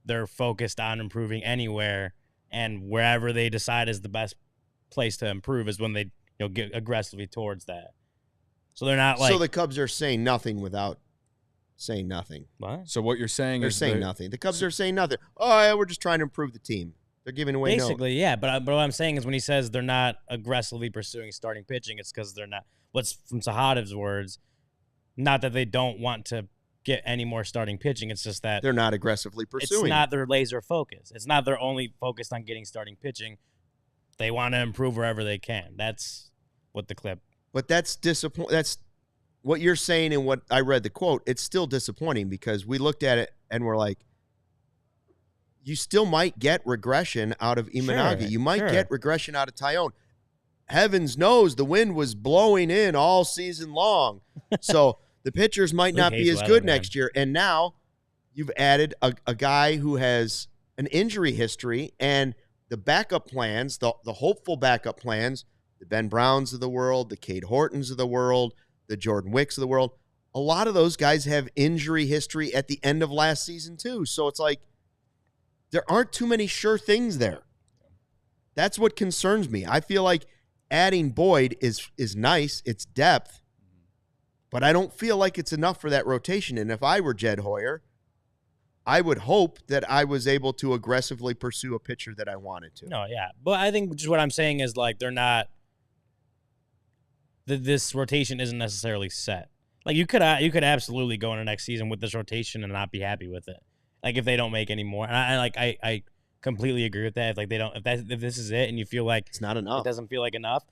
Speaker 4: They're focused on improving anywhere, and wherever they decide is the best place to improve is when they get aggressively towards that. So they're not like.
Speaker 1: So the Cubs are saying nothing without saying nothing.
Speaker 4: What?
Speaker 2: So what you're saying
Speaker 1: They're
Speaker 2: is
Speaker 1: saying nothing. The Cubs are saying nothing. Oh, yeah, we're just trying to improve the team. They're giving away
Speaker 4: Basically, yeah. But what I'm saying is when he says they're not aggressively pursuing starting pitching, it's because they're not. What's from Sahadev's words, not that they don't want to get any more starting pitching. It's just that
Speaker 1: they're not aggressively pursuing.
Speaker 4: It's not their laser focus. It's not they're only focused on getting starting pitching. They want to improve wherever they can. That's what the clip.
Speaker 1: But that's disappointing. That's what you're saying and what I read the quote. It's still disappointing because we looked at it and we're like, you still might get regression out of Imanagi.
Speaker 4: Sure,
Speaker 1: you might get regression out of Tyone. Heavens knows the wind was blowing in all season long. So the pitchers might not be as good next year. And now you've added a guy who has an injury history, and the backup plans, the hopeful backup plans, the Ben Browns of the world, the Cade Hortons of the world, the Jordan Wicks of the world. A lot of those guys have injury history at the end of last season too. So it's like there aren't too many sure things there. That's what concerns me. I feel like adding Boyd is nice. It's depth. But I don't feel like it's enough for that rotation. And if I were Jed Hoyer, I would hope that I was able to aggressively pursue a pitcher that I wanted to.
Speaker 4: No, yeah. But I think just what I'm saying is, like, they're not this rotation isn't necessarily set. Like, you could absolutely go into next season with this rotation and not be happy with it. Like, if they don't make any more. And I completely agree with that. If this is it and you feel like
Speaker 1: it's not enough.
Speaker 4: It doesn't feel like enough.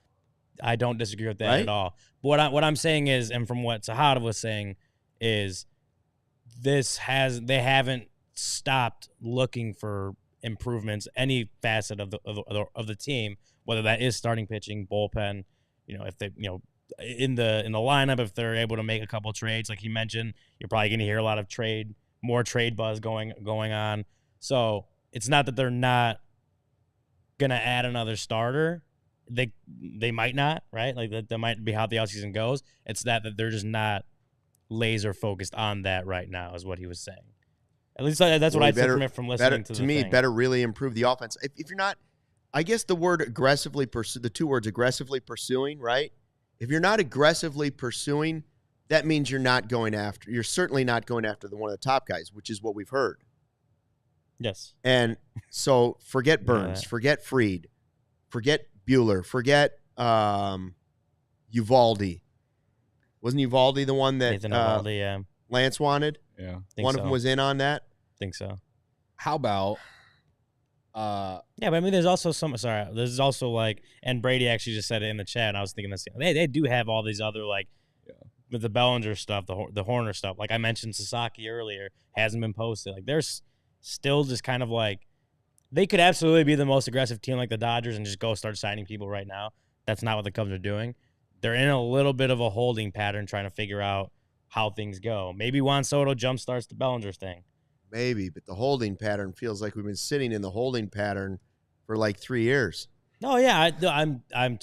Speaker 4: I don't disagree with that at all. But what I'm saying is, and from what Sahada was saying, is they haven't stopped looking for improvements any facet of the team, whether that is starting pitching, bullpen. If they in the lineup, if they're able to make a couple trades, like he mentioned, you're probably going to hear a lot of more trade buzz going on. So it's not that they're not going to add another starter. They might not, right? Like that might be how the offseason goes. It's that they're just not laser focused on that right now, is what he was saying. At least that's what I took from listening to the thing.
Speaker 1: Better really improve the offense. If you're not, I guess the word aggressively pursue, the two words aggressively pursuing, right? If you're not aggressively pursuing, that means you're certainly not going after one of the top guys, which is what we've heard.
Speaker 4: Yes.
Speaker 1: And so forget Burns, forget Fried, forget Bueller, forget Uvalde. Wasn't Uvalde the one that
Speaker 4: Nathan Uvalde, yeah.
Speaker 1: Lance wanted?
Speaker 2: Yeah.
Speaker 1: One of them was in on that?
Speaker 4: Think so.
Speaker 2: How about
Speaker 4: yeah, but I mean, there's also there's also like, and Brady actually just said it in the chat, and I was thinking this. They do have all these other, like, with the Bellinger stuff, the Horner stuff. Like I mentioned, Sasaki earlier hasn't been posted. Like there's still just kind of like, they could absolutely be the most aggressive team like the Dodgers and just go start signing people right now. That's not what the Cubs are doing. They're in a little bit of a holding pattern, trying to figure out how things go. Maybe Juan Soto jumpstarts the Bellinger thing.
Speaker 1: Maybe, but the holding pattern feels like we've been sitting in the holding pattern for like 3 years.
Speaker 4: No, yeah, I'm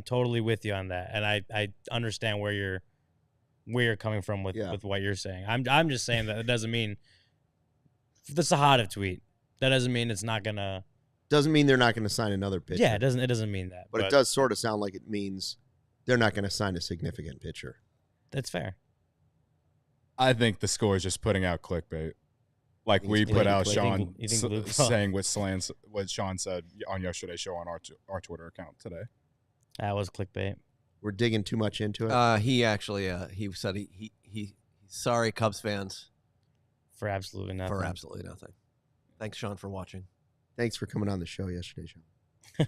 Speaker 4: totally with you on that, and I understand where you're coming from with what you're saying. I'm just saying that it doesn't mean the Sahada tweet. That doesn't mean it's not gonna.
Speaker 1: Doesn't mean they're not going to sign another pitcher.
Speaker 4: Yeah, it doesn't mean that.
Speaker 1: But it does sort of sound like it means they're not going to sign a significant pitcher.
Speaker 4: That's fair.
Speaker 2: I think the score is just putting out clickbait. Like we put out Sean saying what Sean said on yesterday's show on our Twitter account today.
Speaker 4: That was clickbait.
Speaker 1: We're digging too much into it.
Speaker 3: He actually he said he's sorry, Cubs fans,
Speaker 4: for absolutely nothing.
Speaker 3: Thanks, Sean, for watching.
Speaker 1: Thanks for coming on the show yesterday, Sean.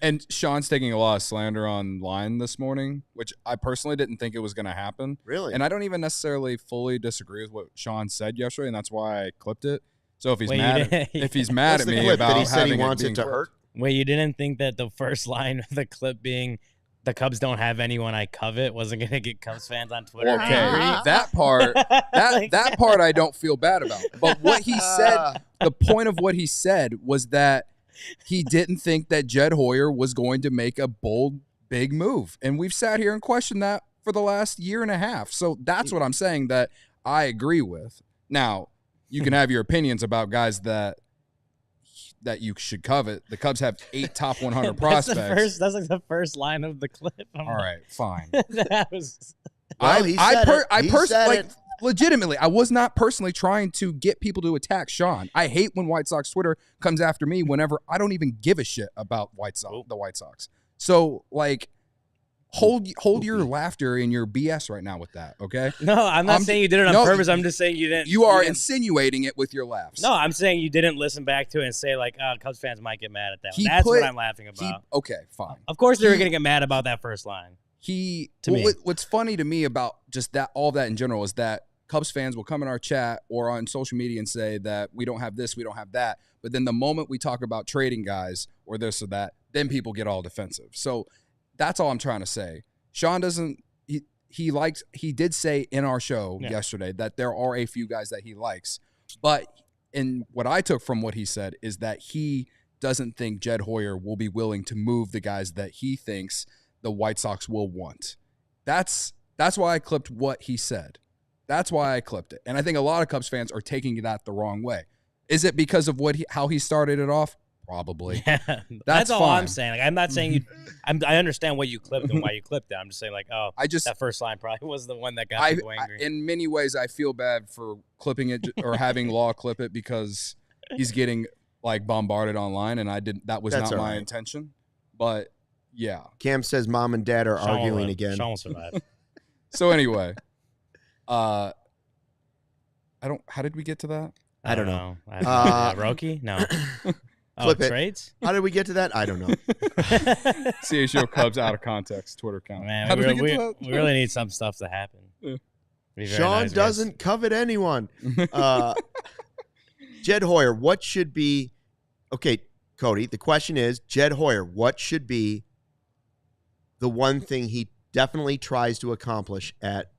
Speaker 2: And Sean's taking a lot of slander online this morning, which I personally didn't think it was going to happen.
Speaker 1: Really?
Speaker 2: And I don't even necessarily fully disagree with what Sean said yesterday, and that's why I clipped it. So if he's mad at me about
Speaker 1: that he said he
Speaker 2: having
Speaker 1: wants it to hurt.
Speaker 4: Wait, you didn't think that the first line of the clip being "the Cubs don't have anyone I covet" wasn't going to get Cubs fans on Twitter angry?
Speaker 2: That part I don't feel bad about. But what he said, the point of what he said was that he didn't think that Jed Hoyer was going to make a bold, big move. And we've sat here and questioned that for the last year and a half. So that's what I'm saying that I agree with. Now, you can have your opinions about guys that you should covet. The Cubs have 8 top 100 prospects.
Speaker 4: That's like the first line of the clip.
Speaker 2: All right, fine.
Speaker 4: That was.
Speaker 1: I personally,
Speaker 2: legitimately, I was not personally trying to get people to attack Sean. I hate when White Sox Twitter comes after me whenever I don't even give a shit about the White Sox. So, like, hold your laughter and your BS right now with that, okay?
Speaker 4: No, I'm not saying you did it on purpose. I'm just saying you didn't.
Speaker 2: You are insinuating it with your laughs.
Speaker 4: No, I'm saying you didn't listen back to it and say, like, Cubs fans might get mad at that one. That's what I'm laughing about.
Speaker 2: Okay, fine.
Speaker 4: Of course they were going to get mad about that first line.
Speaker 2: What's funny to me about just that, all that in general, is that Cubs fans will come in our chat or on social media and say that we don't have this, we don't have that. But then the moment we talk about trading guys or this or that, then people get all defensive. So that's all I'm trying to say. Sean doesn't he did say in our show yesterday that there are a few guys that he likes. But in what I took from what he said is that he doesn't think Jed Hoyer will be willing to move the guys that he thinks the White Sox will want. That's why I clipped what he said. That's why I clipped it. And I think a lot of Cubs fans are taking that the wrong way. Is it because of how he started it off? Probably.
Speaker 4: Yeah,
Speaker 2: that's
Speaker 4: all
Speaker 2: fine.
Speaker 4: I'm saying. Like, I'm not saying you. I understand what you clipped and why you clipped it. I'm just saying, like, that first line probably was the one that got people angry.
Speaker 2: In many ways, I feel bad for clipping it or having Law clip it because he's getting like bombarded online, and that was not my intention. But yeah,
Speaker 1: Cam says mom and dad are arguing again.
Speaker 4: Sean will survive.
Speaker 2: So anyway, how did we get to that?
Speaker 1: I don't know.
Speaker 4: Roki? No.
Speaker 1: Clip it.
Speaker 4: Trades?
Speaker 1: How did we get to that? I don't know.
Speaker 2: CHGO Cubs out of context Twitter account.
Speaker 4: Man, we really need some stuff to happen.
Speaker 2: Yeah.
Speaker 1: Sean doesn't covet anyone. Jed Hoyer, what should be – okay, Cody, the question is, Jed Hoyer, what should be the one thing he definitely tries to accomplish at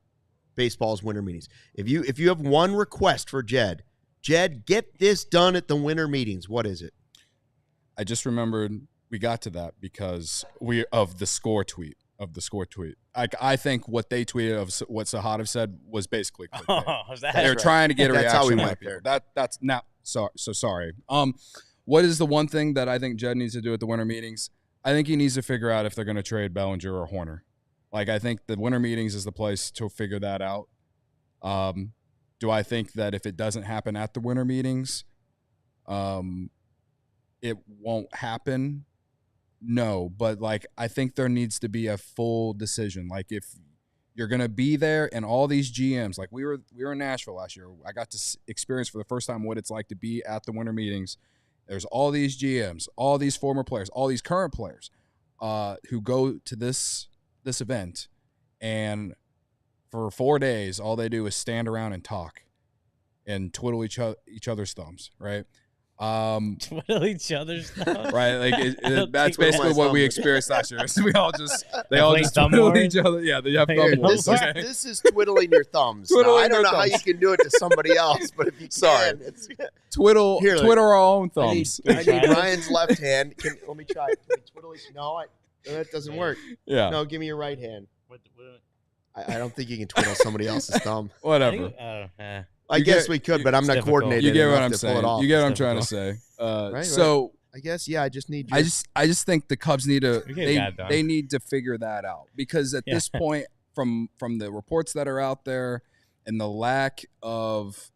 Speaker 1: baseball's winter meetings? If you have one request for Jed, get this done at the winter meetings. What is it?
Speaker 2: I just remembered we got to that because of the score tweet. I think what they tweeted of what Sahadov said was basically they're trying to get a reaction.
Speaker 1: That's how we
Speaker 2: out
Speaker 1: went
Speaker 2: of people.
Speaker 1: there.
Speaker 2: That's not so sorry. What is the one thing that I think Jed needs to do at the winter meetings? I think he needs to figure out if they're going to trade Bellinger or Horner. Like, I think the winter meetings is the place to figure that out. Do I think that if it doesn't happen at the winter meetings, it won't happen? No, but like I think there needs to be a full decision. Like if you're gonna be there and all these GMs, like we were in Nashville last year. I got to experience for the first time what it's like to be at the winter meetings. There's all these GMs, all these former players, all these current players who go to this event, and for 4 days all they do is stand around and talk and twiddle each other's thumbs, right?
Speaker 4: Twiddle each other's thumbs.
Speaker 2: Right, like that's basically what we experienced last year. So they all just twiddle each other. Yeah, they have thumb wars.
Speaker 1: This is twiddling your thumbs. Now, I don't know how you can do it to somebody else, but if you can, it's
Speaker 2: twiddle our own thumbs.
Speaker 1: I need Ryan's left hand. Let me try it. Can we twiddle each? No, that doesn't work.
Speaker 2: Yeah.
Speaker 1: No, give me your right hand. I don't think you can twiddle somebody else's thumb.
Speaker 2: Whatever.
Speaker 1: I guess we could, but I'm not coordinated.
Speaker 2: You get what
Speaker 1: enough
Speaker 2: I'm
Speaker 1: to
Speaker 2: saying.
Speaker 1: pull it off.
Speaker 2: You get what I'm trying to say.
Speaker 1: Right.
Speaker 2: So
Speaker 1: I guess I just need.
Speaker 2: I just think the Cubs need to they need to figure that out because at this point, from the reports that are out there and the lack of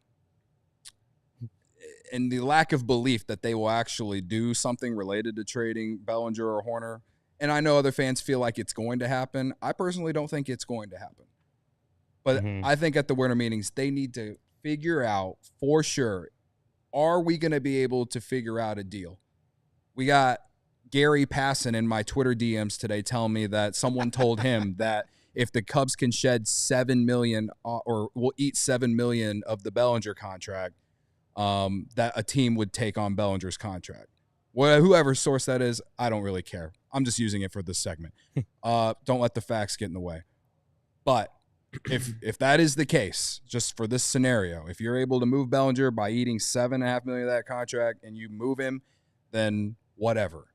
Speaker 2: belief that they will actually do something related to trading Bellinger or Horner, and I know other fans feel like it's going to happen. I personally don't think it's going to happen. But I think at the winter meetings, they need to figure out for sure, are we going to be able to figure out a deal? We got Gary Passon in my Twitter DMs today telling me that someone told him that if the Cubs can shed $7 million or will eat $7 million of the Bellinger contract, that a team would take on Bellinger's contract. Well, whoever source that is, I don't really care. I'm just using it for this segment. Don't let the facts get in the way. But if that is the case, just for this scenario, if you're able to move Bellinger by eating $7.5 million of that contract and you move him, then whatever.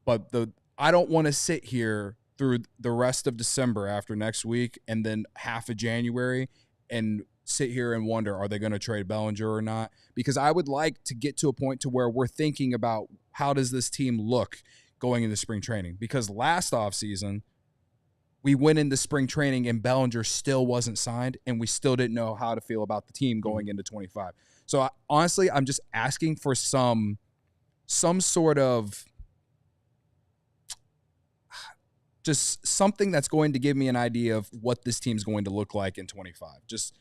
Speaker 2: But I don't want to sit here through the rest of December after next week and then half of January and sit here and wonder, are they going to trade Bellinger or not? Because I would like to get to a point to where we're thinking about how does this team look going into spring training? Because last offseason, we went into spring training and Bellinger still wasn't signed, and we still didn't know how to feel about the team going into 25. So honestly, I'm just asking for some sort of just something that's going to give me an idea of what this team's going to look like in 25. Just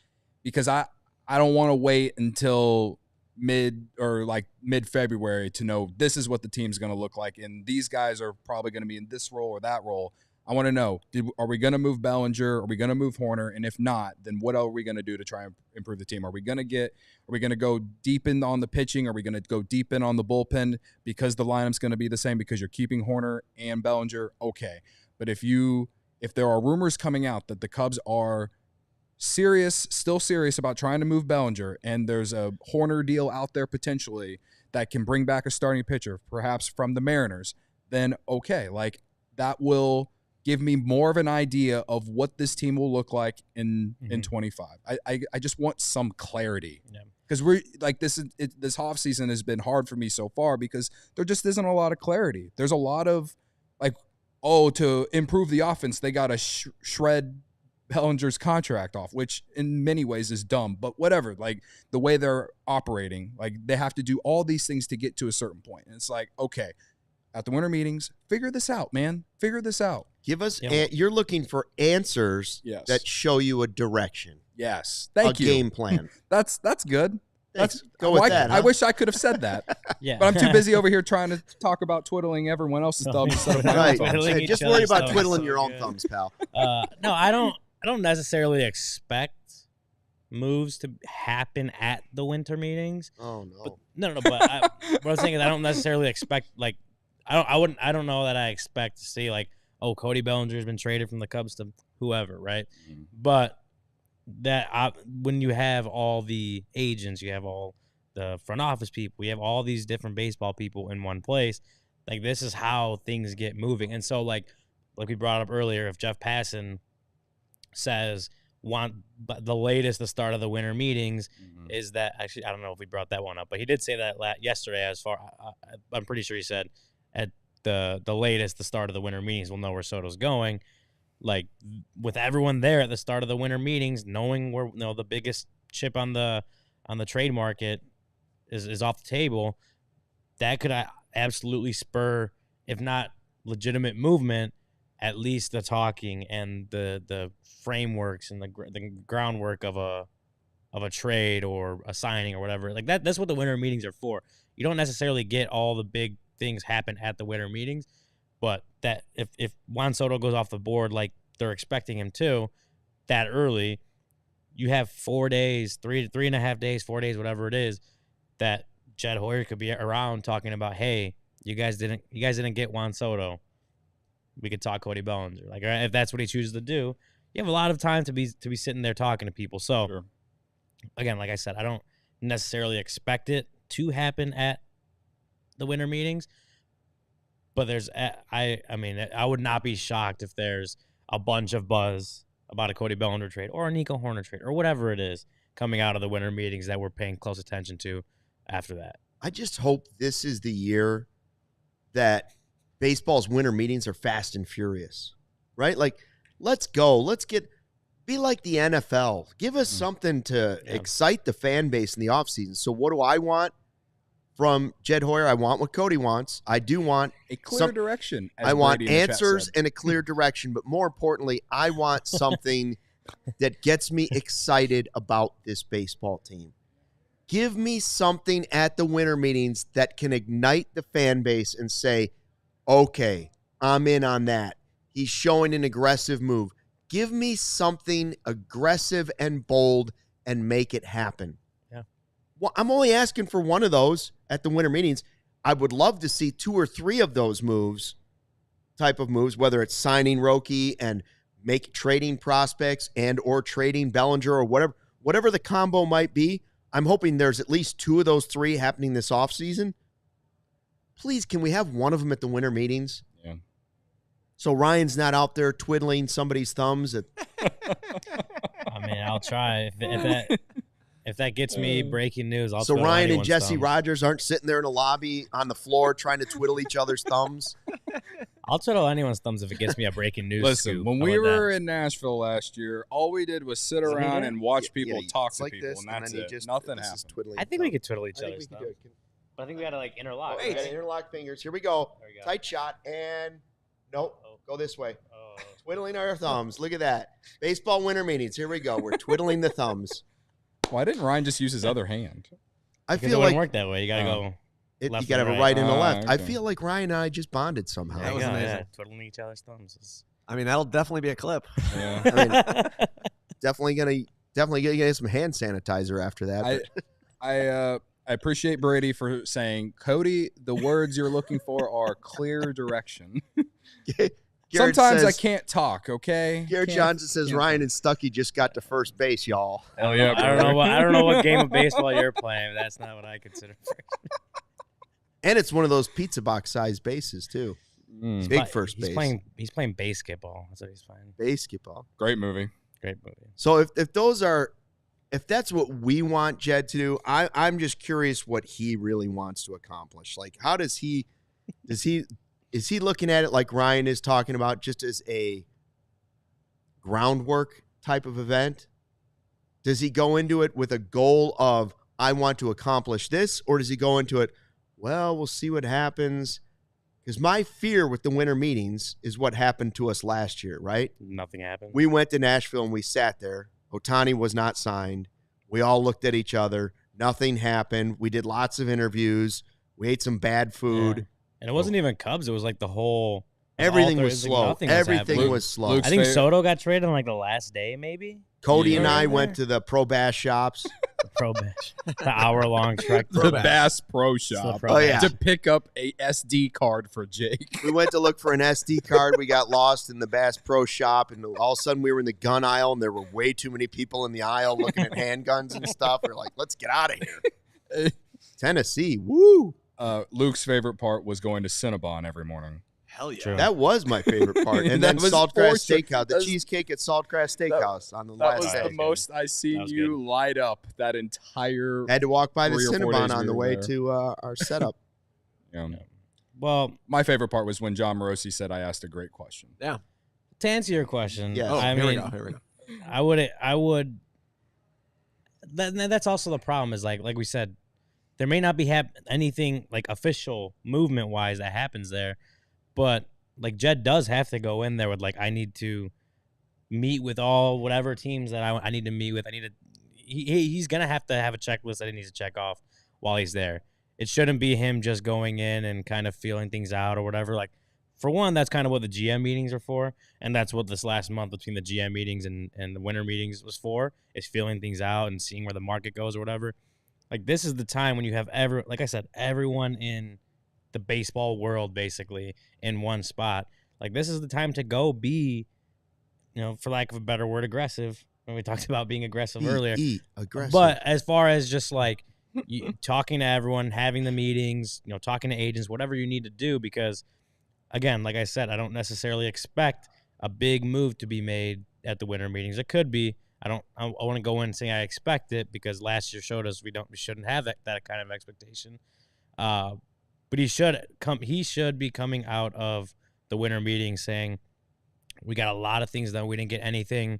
Speaker 2: because I don't want to wait until mid-February to know this is what the team's going to look like, and these guys are probably going to be in this role or that role. I want to know, are we going to move Bellinger? Are we going to move Horner? And if not, then what are we going to do to try and improve the team? Are we going to go deep in on the pitching? Are we going to go deep in on the bullpen because the lineup's going to be the same because you're keeping Horner and Bellinger? Okay. But if there are rumors coming out that the Cubs are still serious about trying to move Bellinger, and there's a Horner deal out there potentially, that can bring back a starting pitcher, perhaps from the Mariners, then okay, like that will give me more of an idea of what this team will look like in 25. I just want some clarity. Because we're like this offseason has been hard for me so far because there just isn't a lot of clarity. There's a lot of like, to improve the offense, they got to shred Bellinger's contract off, which in many ways is dumb, but whatever. Like the way they're operating, like they have to do all these things to get to a certain point. And it's like, okay, at the winter meetings, figure this out, man. Figure this out.
Speaker 1: Give us. You're looking for answers that show you a direction.
Speaker 2: Yes, thank you.
Speaker 1: A game plan.
Speaker 2: That's good.
Speaker 1: Go with that.
Speaker 2: I wish I could have said that. But I'm too busy over here trying to talk about twiddling everyone else's thumbs instead of my own thumbs.
Speaker 1: Hey, just worry about twiddling your own thumbs, pal.
Speaker 4: No, I don't necessarily expect moves to happen at the winter meetings.
Speaker 1: Oh no.
Speaker 4: But, no. But what I'm saying is I don't necessarily expect like I don't know that I expect to see like, oh, Cody Bellinger's been traded from the Cubs to whoever, right? But that when you have all the agents, you have all the front office people, you have all these different baseball people in one place. Like this is how things get moving. And so like we brought up earlier, if Jeff Passan says the latest the start of the winter meetings is that actually I don't know if we brought that one up, but he did say that yesterday. As far I'm pretty sure he said at the latest the start of the winter meetings we'll know where Soto's going. Like with everyone there at the start of the winter meetings, knowing where the biggest chip on the trade market is off the table, that could absolutely spur, if not legitimate movement, at least the talking and the frameworks and the groundwork of a trade or a signing or whatever. Like that's what the winter meetings are for. You don't necessarily get all the big things happen at the winter meetings, but that if Juan Soto goes off the board like they're expecting him to that early, you have 4 days, 3.5 days, 4 days, whatever it is, that Jed Hoyer could be around talking about, hey, you guys didn't get Juan Soto. We could talk Cody Bellinger. Like if that's what he chooses to do, you have a lot of time to be sitting there talking to people. So again, like I said, I don't necessarily expect it to happen at the winter meetings, but I would not be shocked if there's a bunch of buzz about a Cody Bellinger trade or a Nico Horner trade or whatever it is coming out of the winter meetings that we're paying close attention to after that.
Speaker 1: I just hope this is the year that baseball's winter meetings are fast and furious, right? Like, let's go. Be like the NFL. Give us something to excite the fan base in the offseason. So what do I want from Jed Hoyer? I want what Cody wants. I do want
Speaker 2: a clear direction.
Speaker 1: I want answers and a clear direction. But more importantly, I want something that gets me excited about this baseball team. Give me something at the winter meetings that can ignite the fan base and say, okay, I'm in on that. He's showing an aggressive move. Give me something aggressive and bold and make it happen. Well, I'm only asking for one of those at the winter meetings. I would love to see 2 or 3 of those type of moves, whether it's signing Roki and trading prospects and or trading Bellinger or whatever the combo might be. I'm hoping there's at least 2 of those 3 happening this offseason. Please, can we have one of them at the winter meetings?
Speaker 2: Yeah.
Speaker 1: So Ryan's not out there twiddling somebody's thumbs.
Speaker 4: I'll try. If that gets me breaking news, I'll.
Speaker 1: So Ryan and Jesse Rogers aren't sitting there in a lobby on the floor trying to twiddle each other's thumbs.
Speaker 4: I'll twiddle anyone's thumbs if it gets me a breaking news.
Speaker 2: Listen,
Speaker 4: scoop.
Speaker 2: when we were in Nashville last year, all we did was sit around and watch people talk to
Speaker 1: like
Speaker 2: people,
Speaker 1: this,
Speaker 2: and that's it.
Speaker 1: Just,
Speaker 2: nothing happened.
Speaker 4: I think we could twiddle each other's thumbs. But I think we gotta like interlock.
Speaker 1: Right? Interlock fingers. Here we go. Tight shot and nope. Go this way. Twiddling our thumbs. Look at that. Baseball winter meetings. Here we go. We're twiddling the thumbs.
Speaker 2: Why didn't Ryan just use his other hand?
Speaker 1: I
Speaker 4: because
Speaker 1: feel
Speaker 4: it
Speaker 1: like
Speaker 4: wouldn't work that way. You gotta go.
Speaker 1: You got to have a right and a left.
Speaker 2: Okay.
Speaker 1: I feel like Ryan and I just bonded somehow.
Speaker 3: That was amazing.
Speaker 4: Twiddling each other's thumbs.
Speaker 3: I mean, that'll definitely be a clip.
Speaker 2: Yeah.
Speaker 1: I mean, definitely gonna get some hand sanitizer after that.
Speaker 2: I appreciate Brady for saying, Cody, the words you're looking for are clear direction. Sometimes
Speaker 1: says,
Speaker 2: I can't talk, okay?
Speaker 1: Garrett Johnson says Ryan and Stuckey just got to first base, y'all.
Speaker 2: Hell yeah,
Speaker 4: I don't know what game of baseball you're playing. But that's not what I consider.
Speaker 1: And it's one of those pizza box size bases too. Big first base.
Speaker 4: He's playing basketball. That's what he's playing.
Speaker 1: Basketball.
Speaker 2: Great movie.
Speaker 4: Great movie.
Speaker 1: So if that's what we want Jed to do, I'm just curious what he really wants to accomplish. Like, how is he looking at it like Ryan is talking about, just as a groundwork type of event? Does he go into it with a goal of, I want to accomplish this? Or does he go into it, well, we'll see what happens? Because my fear with the winter meetings is what happened to us last year, right?
Speaker 4: Nothing happened.
Speaker 1: We went to Nashville and we sat there. Ohtani was not signed. We all looked at each other. Nothing happened. We did lots of interviews. We ate some bad food.
Speaker 4: Yeah. And it wasn't even Cubs. It was like the whole –
Speaker 1: everything was slow.
Speaker 4: Nothing
Speaker 1: Everything was slow.
Speaker 2: Luke's
Speaker 4: I think Soto got traded on like the last day maybe.
Speaker 1: Cody and I went to the Pro Bass shops.
Speaker 4: The Pro Bass. The hour-long trek.
Speaker 2: The Bass Pro Shop.
Speaker 4: Pro Bass.
Speaker 2: To pick up a SD card for Jake.
Speaker 1: We went to look for an SD card. We got lost in the Bass Pro Shop, and all of a sudden we were in the gun aisle, and there were way too many people in the aisle looking at handguns and stuff. We're like, let's get out of here. Tennessee, woo!
Speaker 2: Luke's favorite part was going to Cinnabon every morning.
Speaker 3: Hell yeah.
Speaker 4: True.
Speaker 1: That was my favorite part. And then
Speaker 2: That was
Speaker 1: Saltgrass
Speaker 2: fortunate.
Speaker 1: Steakhouse, the cheesecake at Saltgrass Steakhouse on the
Speaker 2: That
Speaker 1: last
Speaker 2: was
Speaker 1: day.
Speaker 2: the most I seen
Speaker 4: was
Speaker 2: you light up that entire.
Speaker 1: Had to walk by the
Speaker 2: 3 or 4
Speaker 1: Cinnabon
Speaker 2: days
Speaker 1: on
Speaker 2: we
Speaker 1: the
Speaker 2: were
Speaker 1: way
Speaker 2: there.
Speaker 1: to our setup.
Speaker 2: Yeah.
Speaker 4: Well,
Speaker 2: My favorite part was when John Morosi said I asked a great question.
Speaker 3: Yeah.
Speaker 4: to answer your question,
Speaker 1: Yes.
Speaker 3: Oh,
Speaker 4: I
Speaker 3: here
Speaker 4: mean,
Speaker 3: we go. Here we go.
Speaker 4: I would. That's also the problem. Is like we said, there may not be anything like official movement wise that happens there, but like Jed does have to go in there with like, I need to meet with all whatever teams that I need to meet with. He's gonna have to have a checklist that he needs to check off while he's there. It shouldn't be him just going in and kind of feeling things out or whatever. Like, for one, that's kind of what the GM meetings are for, and that's what this last month between the GM meetings and the winter meetings was for, is feeling things out and seeing where the market goes or whatever. Like, this is the time when you have like I said, everyone in the baseball world basically in one spot. Like, this is the time to go be, for lack of a better word, aggressive. When we talked about being aggressive earlier.
Speaker 1: Aggressive.
Speaker 4: But as far as just like talking to everyone, having the meetings, talking to agents, whatever you need to do, because again, like I said, I don't necessarily expect a big move to be made at the winter meetings. It could be. I want to go in and say I expect it, because last year showed us we shouldn't have that kind of expectation. But he should be coming out of the winter meeting saying, we got a lot of things done. We didn't get anything.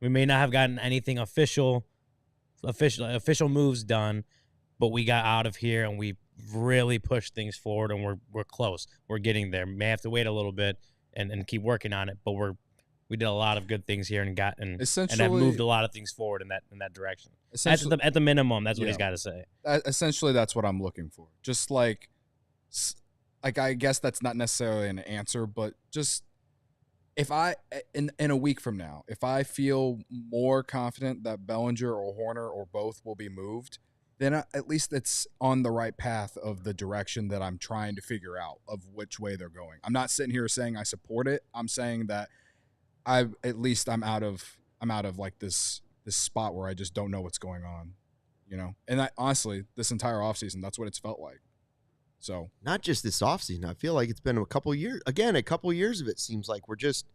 Speaker 4: We may not have gotten anything official moves done, but we got out of here and we really pushed things forward, and we're close. We're getting there. May have to wait a little bit and keep working on it, but we did a lot of good things here and have moved a lot of things forward in that direction. At the minimum, that's what he's got to say.
Speaker 2: Essentially, that's what I'm looking for. Just like I guess that's not necessarily an answer, but just if I in a week from now, if I feel more confident that Bellinger or Horner or both will be moved, then at least it's on the right path of the direction that I'm trying to figure out of which way they're going. I'm not sitting here saying I support it. I'm saying that I'm out of like this spot where I just don't know what's going on, And honestly, this entire offseason, that's what it's felt like. So
Speaker 1: not just this offseason. I feel like it's been a couple years. Again, a couple years of it seems like we're just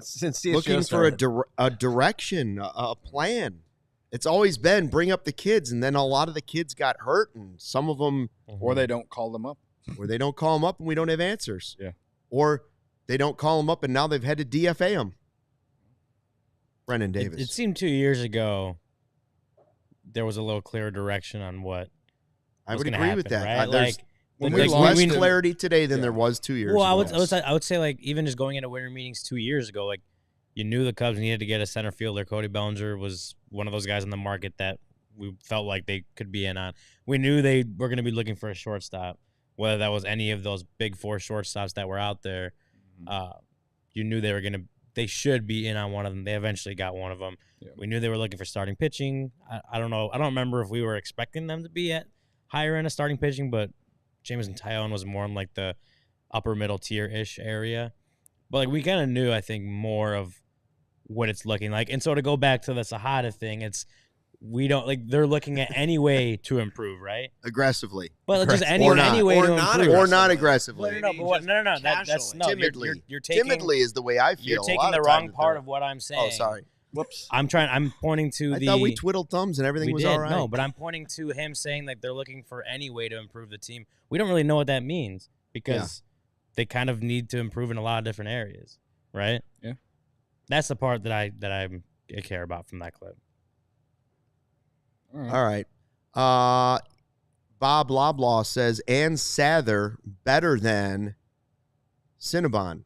Speaker 3: since
Speaker 1: looking for a direction, a plan. It's always been bring up the kids, and then a lot of the kids got hurt, and some of them,
Speaker 2: or they don't call them up,
Speaker 1: and we don't have answers.
Speaker 2: Yeah,
Speaker 1: or they don't call them up, and now they've had to DFA them. Brennan Davis.
Speaker 4: It seemed 2 years ago there was a little clearer direction on what
Speaker 1: I would
Speaker 4: gonna
Speaker 1: agree with
Speaker 4: happen,
Speaker 1: that.
Speaker 4: right?
Speaker 1: There's
Speaker 2: when
Speaker 1: there's
Speaker 2: we
Speaker 1: less
Speaker 2: lost
Speaker 1: clarity today than there was 2 years
Speaker 4: well,
Speaker 1: ago.
Speaker 4: I would say like even just going into winter meetings 2 years ago, like you knew the Cubs needed to get a center fielder. Cody Bellinger was one of those guys in the market that we felt like they could be in on. We knew they were going to be looking for a shortstop, whether that was any of those big four shortstops that were out there. You knew they should be in on one of them. They eventually got one of them. Yeah. We knew they were looking for starting pitching. I don't know. I don't remember if we were expecting them to be at higher end of starting pitching, but Jameson Tyone was more in like the upper middle tier-ish area. But like we kind of knew, I think, more of what it's looking like. And so to go back to the Sahada thing, it's we don't like. They're looking at any way to improve, right?
Speaker 1: Aggressively.
Speaker 4: But just any
Speaker 1: Or not.
Speaker 4: any way
Speaker 3: Or
Speaker 4: to
Speaker 3: not
Speaker 4: improve.
Speaker 1: Or not aggressively.
Speaker 4: No, but what, no. That's
Speaker 3: Casually.
Speaker 4: no.
Speaker 1: Timidly.
Speaker 4: You're taking.
Speaker 1: Timidly is the way I feel.
Speaker 4: You're
Speaker 1: a
Speaker 4: taking
Speaker 1: lot
Speaker 4: the
Speaker 1: of
Speaker 4: wrong
Speaker 1: times
Speaker 4: part
Speaker 1: they're-
Speaker 4: of what I'm saying.
Speaker 1: Oh, sorry.
Speaker 3: Whoops.
Speaker 4: I'm pointing to
Speaker 1: I
Speaker 4: the.
Speaker 1: thought we twiddled thumbs and everything
Speaker 4: we
Speaker 1: was
Speaker 4: did,
Speaker 1: all right.
Speaker 4: No, but I'm pointing to him saying like they're looking for any way to improve the team. We don't really know what that means because they kind of need to improve in a lot of different areas, right?
Speaker 2: Yeah.
Speaker 4: That's the part that I care about from that clip.
Speaker 1: All right. Bob Loblaw says Ann Sather better than Cinnabon.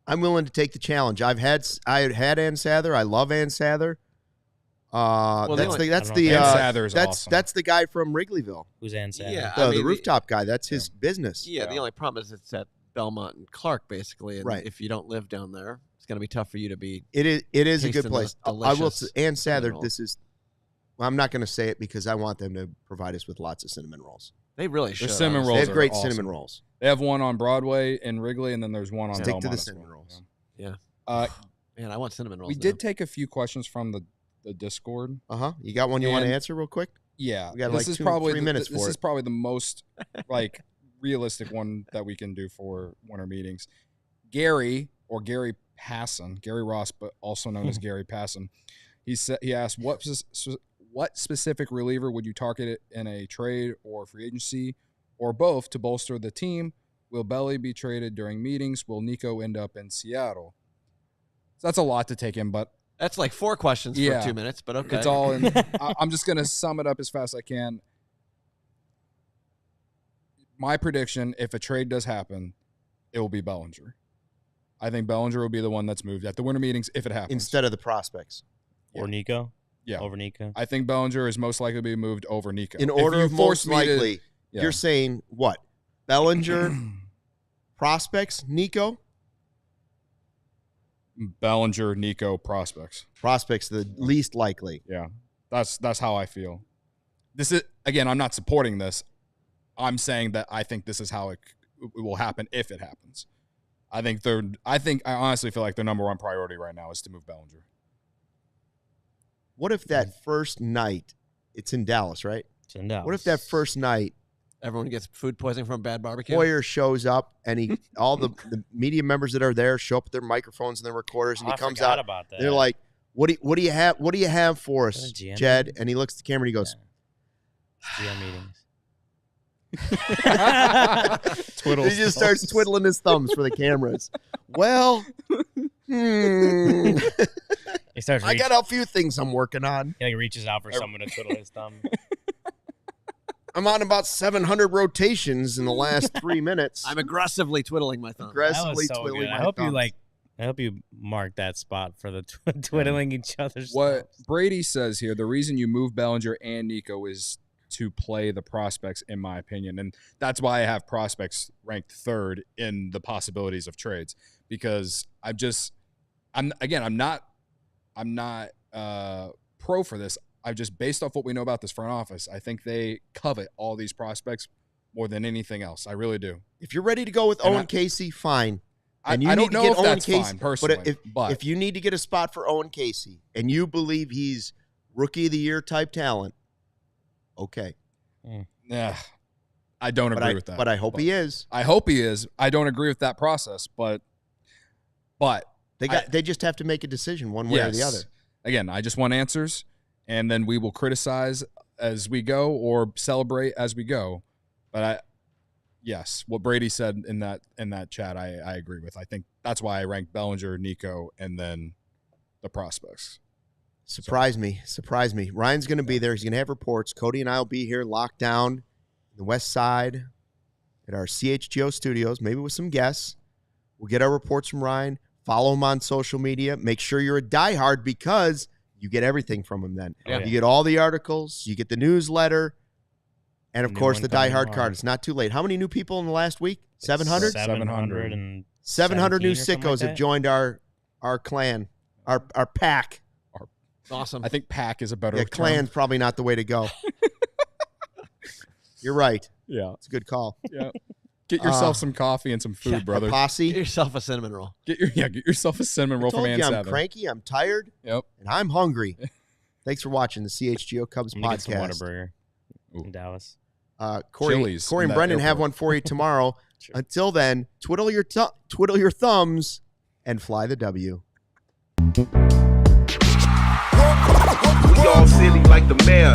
Speaker 1: I'm willing to take the challenge. I had Ann Sather. I love Ann Sather. That's the guy from Wrigleyville.
Speaker 4: Who's Ann Sather?
Speaker 3: Yeah.
Speaker 1: The rooftop guy. That's his business.
Speaker 3: Yeah, the only problem is it's at Belmont and Clark, basically. And
Speaker 1: Right.
Speaker 3: if you don't live down there, it's going to be tough for you to be.
Speaker 1: It is a good
Speaker 3: Tasting
Speaker 1: place.
Speaker 3: the
Speaker 1: I will say,
Speaker 3: delicious
Speaker 1: Ann Sather.
Speaker 3: cinnamon
Speaker 1: This is. Well, I'm not going to say it because I want them to provide us with lots of cinnamon rolls.
Speaker 3: They really should.
Speaker 2: Their cinnamon
Speaker 1: They
Speaker 2: rolls
Speaker 1: have great
Speaker 2: are awesome.
Speaker 1: cinnamon rolls.
Speaker 2: They have one on Broadway in Wrigley, and then there's one on
Speaker 1: Stick to
Speaker 2: Belmont
Speaker 1: the
Speaker 2: as
Speaker 1: cinnamon
Speaker 2: well.
Speaker 1: rolls.
Speaker 3: Yeah.
Speaker 2: Uh,
Speaker 3: Man, I want cinnamon rolls.
Speaker 2: we
Speaker 3: now.
Speaker 2: did take a few questions from the Discord.
Speaker 1: You got one you want to
Speaker 2: And-
Speaker 1: answer real quick?
Speaker 2: Yeah,
Speaker 1: We got
Speaker 2: this
Speaker 1: like
Speaker 2: is
Speaker 1: 2
Speaker 2: probably
Speaker 1: 3 minutes
Speaker 2: this
Speaker 1: for
Speaker 2: is
Speaker 1: it.
Speaker 2: probably the most like realistic one that we can do for winter meetings. Gary Passon, Gary Ross, but also known as Gary Passon. He asked what specific reliever would you target in a trade or free agency or both to bolster the team? Will Belly be traded during meetings? Will Nico end up in Seattle? So that's a lot to take in, but
Speaker 3: That's like 4 questions
Speaker 2: Yeah.
Speaker 3: for 2 minutes, but okay.
Speaker 2: it's all in. I'm just going to sum it up as fast as I can. My prediction, if a trade does happen, it will be Bellinger. I think Bellinger will be the one that's moved at the winter meetings if it happens.
Speaker 1: Instead of the prospects.
Speaker 4: Or Nico?
Speaker 2: Yeah.
Speaker 4: Over Nico?
Speaker 2: I think Bellinger is most likely to be moved over Nico.
Speaker 1: In
Speaker 2: If
Speaker 1: order
Speaker 2: you
Speaker 1: of
Speaker 2: force
Speaker 1: most
Speaker 2: me to-
Speaker 1: likely,
Speaker 2: yeah.
Speaker 1: you're saying what? Bellinger, prospects, Nico?
Speaker 2: Bellinger, Nico, prospects.
Speaker 1: Prospects, the least likely.
Speaker 2: Yeah, that's how I feel. This is, again, I'm not supporting this. I'm saying that I think this is how it will happen if it happens. I honestly feel like their number one priority right now is to move Bellinger.
Speaker 1: What if that first night, it's in Dallas, right?
Speaker 4: It's in Dallas.
Speaker 1: What if that first night,
Speaker 3: Everyone gets food poisoning from bad barbecue.
Speaker 1: Hoyer shows up and all the media members that are there show up with their microphones and their recorders, and
Speaker 4: I
Speaker 1: he comes
Speaker 4: forgot
Speaker 1: out.
Speaker 4: about that.
Speaker 1: They're like, "What do you have? What do you have for us,
Speaker 4: Is that a GM
Speaker 1: Jed?"
Speaker 4: meeting?
Speaker 1: And he looks at the camera and he goes,
Speaker 4: GM meetings.
Speaker 1: he just starts twiddling his thumbs for the cameras. Well,
Speaker 4: He starts
Speaker 1: I got a few things I'm working on.
Speaker 4: he like reaches out for someone to twiddle his thumb.
Speaker 1: I'm on about 700 rotations in the last 3 minutes.
Speaker 3: I'm aggressively twiddling my thumb.
Speaker 4: That was
Speaker 1: aggressively
Speaker 4: so
Speaker 1: twiddling
Speaker 4: good.
Speaker 1: my
Speaker 4: I hope
Speaker 1: thumbs.
Speaker 4: I hope you mark that spot for the twiddling each other's
Speaker 2: What
Speaker 4: thumbs.
Speaker 2: Brady says here, the reason you move Bellinger and Nico is to play the prospects, in my opinion. And that's why I have prospects ranked third in the possibilities of trades, because I'm not pro for this. I've just, based off what we know about this front office, I think they covet all these prospects more than anything else. I really do.
Speaker 1: If you're ready to go with
Speaker 2: And
Speaker 1: Owen Casey, fine.
Speaker 2: I
Speaker 1: And you
Speaker 2: don't
Speaker 1: need to
Speaker 2: know
Speaker 1: get
Speaker 2: if
Speaker 1: Owen
Speaker 2: that's
Speaker 1: Casey,
Speaker 2: fine personally,
Speaker 1: but if you need to get a spot for Owen Casey and you believe he's rookie of the year type talent, okay.
Speaker 2: yeah, I don't agree with that.
Speaker 1: But I hope he is.
Speaker 2: I hope he is. I don't agree with that process, but
Speaker 1: They just have to make a decision one way or the other.
Speaker 2: Again, I just want answers, and then we will criticize as we go or celebrate as we go. But yes, what Brady said in that chat, I agree with. I think that's why I ranked Bellinger, Nico, and then the prospects.
Speaker 1: Surprise me. Ryan's going to be there. He's going to have reports. Cody and I will be here locked down in the west side at our CHGO studios, maybe with some guests. We'll get our reports from Ryan. Follow him on social media. Make sure you're a diehard because you get everything from him then.
Speaker 4: Yeah.
Speaker 1: You get all the articles. You get the newsletter. And, of
Speaker 4: New
Speaker 1: course,
Speaker 4: one
Speaker 1: the
Speaker 4: coming
Speaker 1: diehard
Speaker 4: tomorrow.
Speaker 1: card. It's not too late. How many new people in the last week? 700?
Speaker 4: 700 and
Speaker 1: 700 new
Speaker 4: 17 or something
Speaker 1: sickos
Speaker 4: like
Speaker 1: have joined our clan, our pack.
Speaker 3: Awesome.
Speaker 2: I think pack is a better
Speaker 1: Yeah,
Speaker 2: term.
Speaker 1: clan's probably not the way to go. You're right.
Speaker 2: Yeah,
Speaker 1: It's a good call.
Speaker 2: yeah. Get yourself some coffee and some food,
Speaker 1: A
Speaker 2: brother.
Speaker 1: posse.
Speaker 3: Get yourself a cinnamon roll.
Speaker 2: Get yourself a cinnamon
Speaker 1: I
Speaker 2: roll from
Speaker 1: told
Speaker 2: Ann
Speaker 1: you I'm
Speaker 2: Sather.
Speaker 1: cranky, I'm tired,
Speaker 2: Yep.
Speaker 1: and I'm hungry. Thanks for watching the CHGO Cubs
Speaker 4: I'm gonna get some
Speaker 1: Podcast.
Speaker 4: Whataburger in Dallas.
Speaker 1: Corey
Speaker 2: Chili's
Speaker 1: and
Speaker 2: in that
Speaker 1: Brendan have
Speaker 2: airport.
Speaker 1: one for you tomorrow.
Speaker 4: Sure.
Speaker 1: Until then, twiddle your thumbs and fly the W.
Speaker 5: We all silly like the mayor.